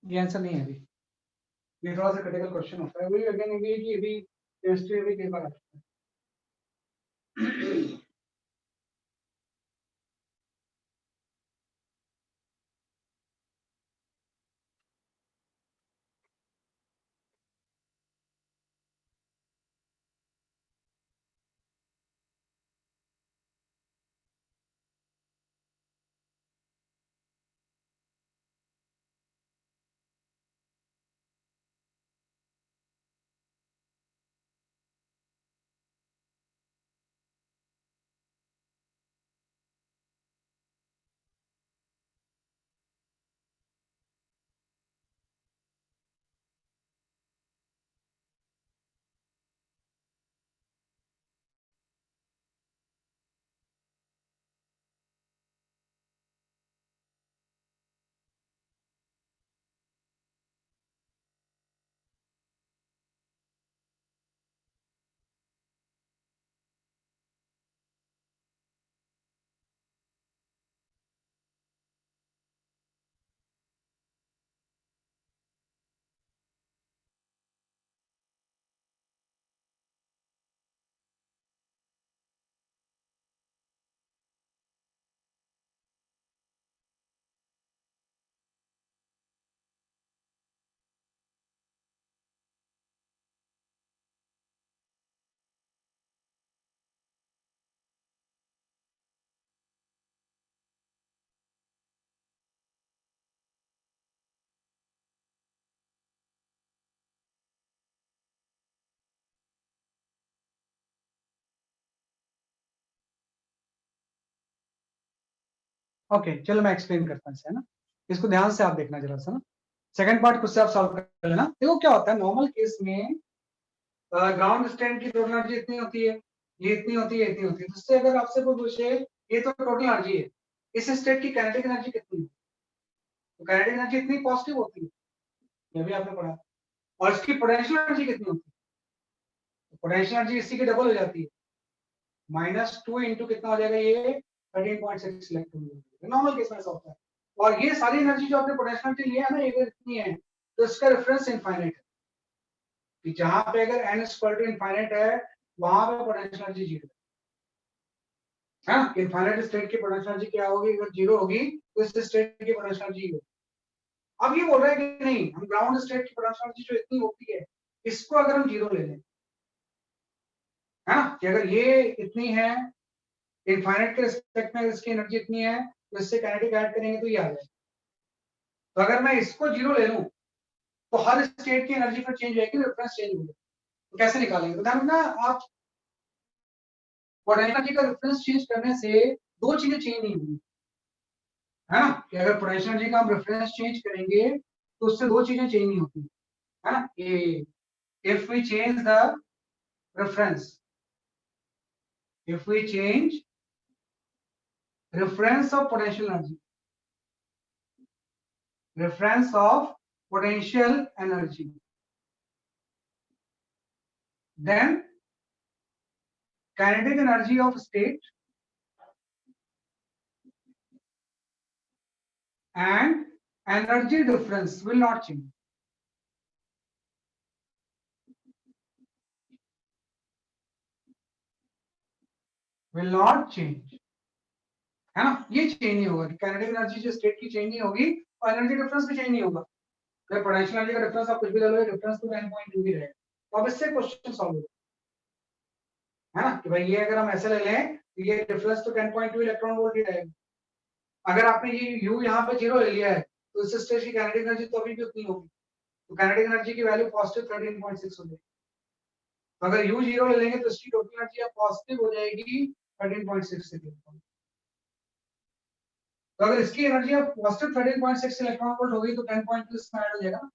S3: ये आंसर नहीं है अभी, ये थोड़ा सा क्रिटिकल क्वेश्चन होता है। वही अगेन ये कि अभी केमिस्ट्री में कई बार आता है। ओके, चलो मैं एक्सप्लेन करता हूँ इसे, है ना। इसको ध्यान से आप देखना जरा सा ना। सेकंड पार्ट खुद से आप सॉल्व कर लेना। देखो क्या होता है नॉर्मल केस में, ग्राउंड स्टैंड की टोटल एनर्जी इतनी होती है, ये इतनी होती है, इतनी होती है। तो इससे अगर आपसे कोई पूछे ये तो टोटल एनर्जी है, इस स्टेट की काइनेटिक एनर्जी कितनी है, तो काइनेटिक एनर्जी इतनी पॉजिटिव होती है, ये भी आपने पढ़ा। और इसकी पोटेंशियल एनर्जी कितनी होती है, पोटेंशियल एनर्जी इसी की डबल हो जाती है, -2 इंटू कितना हो जाएगा, ये 13.6 इलेक्ट्रॉन। नॉर्मल केस में ऐसा होता है। और ये सारी एनर्जी जो आपने पोटेंशियल एनर्जी लिया है ना, ये इतनी है, तो इसका रेफरेंस इनफाइनाइट है कि जहां पे अगर n इक्वल टू इनफाइनाइट है वहां पे पोटेंशियल एनर्जी 0 है। हाँ, इनफाइनाइट स्टेट की पोटेंशियल एनर्जी क्या होगी, अगर 0 होगी तो इस स्टेट की पोटेंशियल एनर्जी होगी। अब ये बोल रहा है कि नहीं, हम ग्राउंड स्टेट की पोटेंशियल एनर्जी जो इतनी होती है इसको अगर हम 0 ले लें, है ना, कि अगर ये इतनी है, इनफाइनाइट के रिस्पेक्ट में इसकी एनर्जी इतनी है, तो इससे काइनेटिक ऐड करेंगे तो ये आ जाएगा। तो अगर मैं इसको 0 ले लूं तो हर स्टेट की एनर्जी फिर चेंज होगी, रेफरेंस चेंज होगा। तो कैसे निकालेंगे, तो ध्यान रखना आप, पोटेंशियल एनर्जी का रेफरेंस चेंज करने से दो चीजें चेंज नहीं होंगी, है ना, कि अगर पोटेंशियल एनर्जी का हम रेफरेंस चेंज करेंगे तो उससे दो चीजें चेंज नहीं होती। है ना, ये if we change the reference, if we change reference of potential energy, reference of potential energy, then kinetic energy of state and energy difference will not change. Will not change, है ना, ये change नहीं होगा, kinetic energy जो state की change नहीं होगी और एनर्जी डिफरेंस भी चेंज नहीं होगा। अगर पोटेंशियल एनर्जी का डिफरेंस आप कुछ भी डालोगे, डिफरेंस तो 10.2 ही रहेगा। तो अब इससे क्वेश्चन सॉल्व होगा, है ना, कि भाई ये अगर हम ऐसे ले लें तो ये डिफरेंस तो 10.2 इलेक्ट्रॉन वोल्ट ही रहेगा। अगर आपने ये u यहाँ पे 0 ले लिया है तो इस स्टेज की काइनेटिक एनर्जी तो अभी भी उतनी होगी, तो काइनेटिक एनर्जी की वैल्यू पॉजिटिव 13.6 हो जाएगी। तो अगर u 0 ले लेंगे तो इसकी टोटल एनर्जी अब पॉजिटिव हो जाएगी 13.6 इलेक्ट्रॉन। तो अगर इसकी एनर्जी अब पॉजिटिव 13.6 इलेक्ट्रॉन वोल्ट होगी तो 10.2 इसमें ऐड हो जाएगा।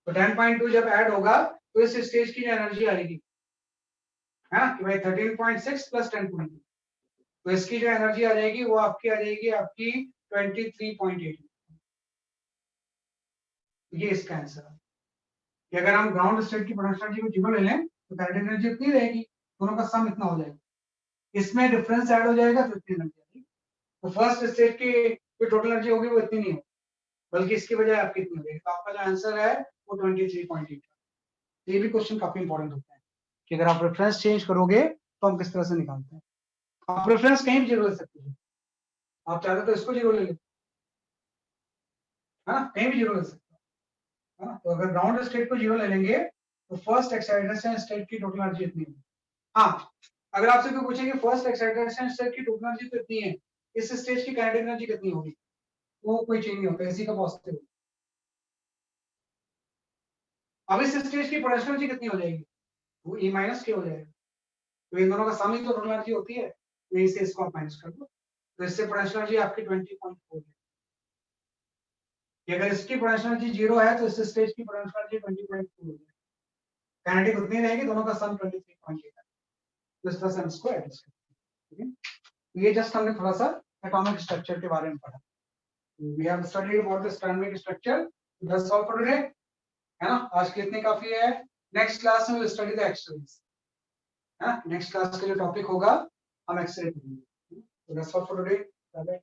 S3: तो 10.2 जब ऐड होगा तो इस स्टेज की एनर्जी आएगी, है ना, कि भाई 13.6 प्लस 10.2, तो इसकी जो एनर्जी आ जाएगी वो आपकी आ जाएगी आपकी 23.8। ये इसका आंसर है कि अगर हम ग्राउंड स्टेट की पोटेंशियल एनर्जी को 0 ले लें तो काइनेटिक एनर्जी इतनी रहेगी, दोनों का सम इतना हो जाएगा, इसमें डिफरेंस ऐड हो जाएगा तो इतनी एनर्जी आएगी। तो फर्स्ट स्टेट की जो टोटल एनर्जी होगी वो इतनी नहीं होगी, बल्कि इसकी बजाय आपकी इतनी होगी। तो आपका जो आंसर है वो 23.8। ये भी क्वेश्चन काफी इंपॉर्टेंट होता है कि अगर आप रेफरेंस चेंज करोगे तो हम किस तरह से निकालते हैं। आप रेफरेंस कहीं भी 0 ले सकते हो, आप चाहते तो इसको 0 ले लो, है ना, कहीं भी 0 ले सकते हो, है ना। तो अगर ग्राउंड स्टेट को 0 ले लेंगे तो फर्स्ट एक्साइटेशन स्टेट की टोटल एनर्जी इतनी है। हाँ, अगर आपसे कोई पूछेंगे फर्स्ट एक्साइटेशन स्टेट की टोटल एनर्जी तो इतनी है, इस स्टेज की काइनेटिक एनर्जी कितनी होगी, वो कोई चेंज नहीं होता, इसी का पॉजिटिव। अब इस स्टेज की पोटेंशियल एनर्जी कितनी हो जाएगी, वो E माइनस के हो जाएगा, तो इन दोनों का सम ही तो टोटल एनर्जी होती है, तो यहीं से इसको आप माइनस कर दो, तो इससे पोटेंशियल एनर्जी आपकी 20.4 है। अगर इसकी पोटेंशियल एनर्जी 0 है तो इस स्टेज की पोटेंशियल एनर्जी 20.4 होगी, काइनेटिक उतनी रहेगी, दोनों का सम 23.8 है। तो इस तरह से हम इसको एडजस्ट करते हैं, ठीक है। ये जस्ट हमने थोड़ा सा एटॉमिक स्ट्रक्चर के बारे में पढ़ा। We have studied about the atomic structure. That's all for today, है ना, आज के इतने काफी है। नेक्स्ट क्लास में we'll study the X-rays, है ना, नेक्स्ट क्लास का जो टॉपिक होगा हम एक्सरे पढ़ेंगे। So that's all for today. Bye bye.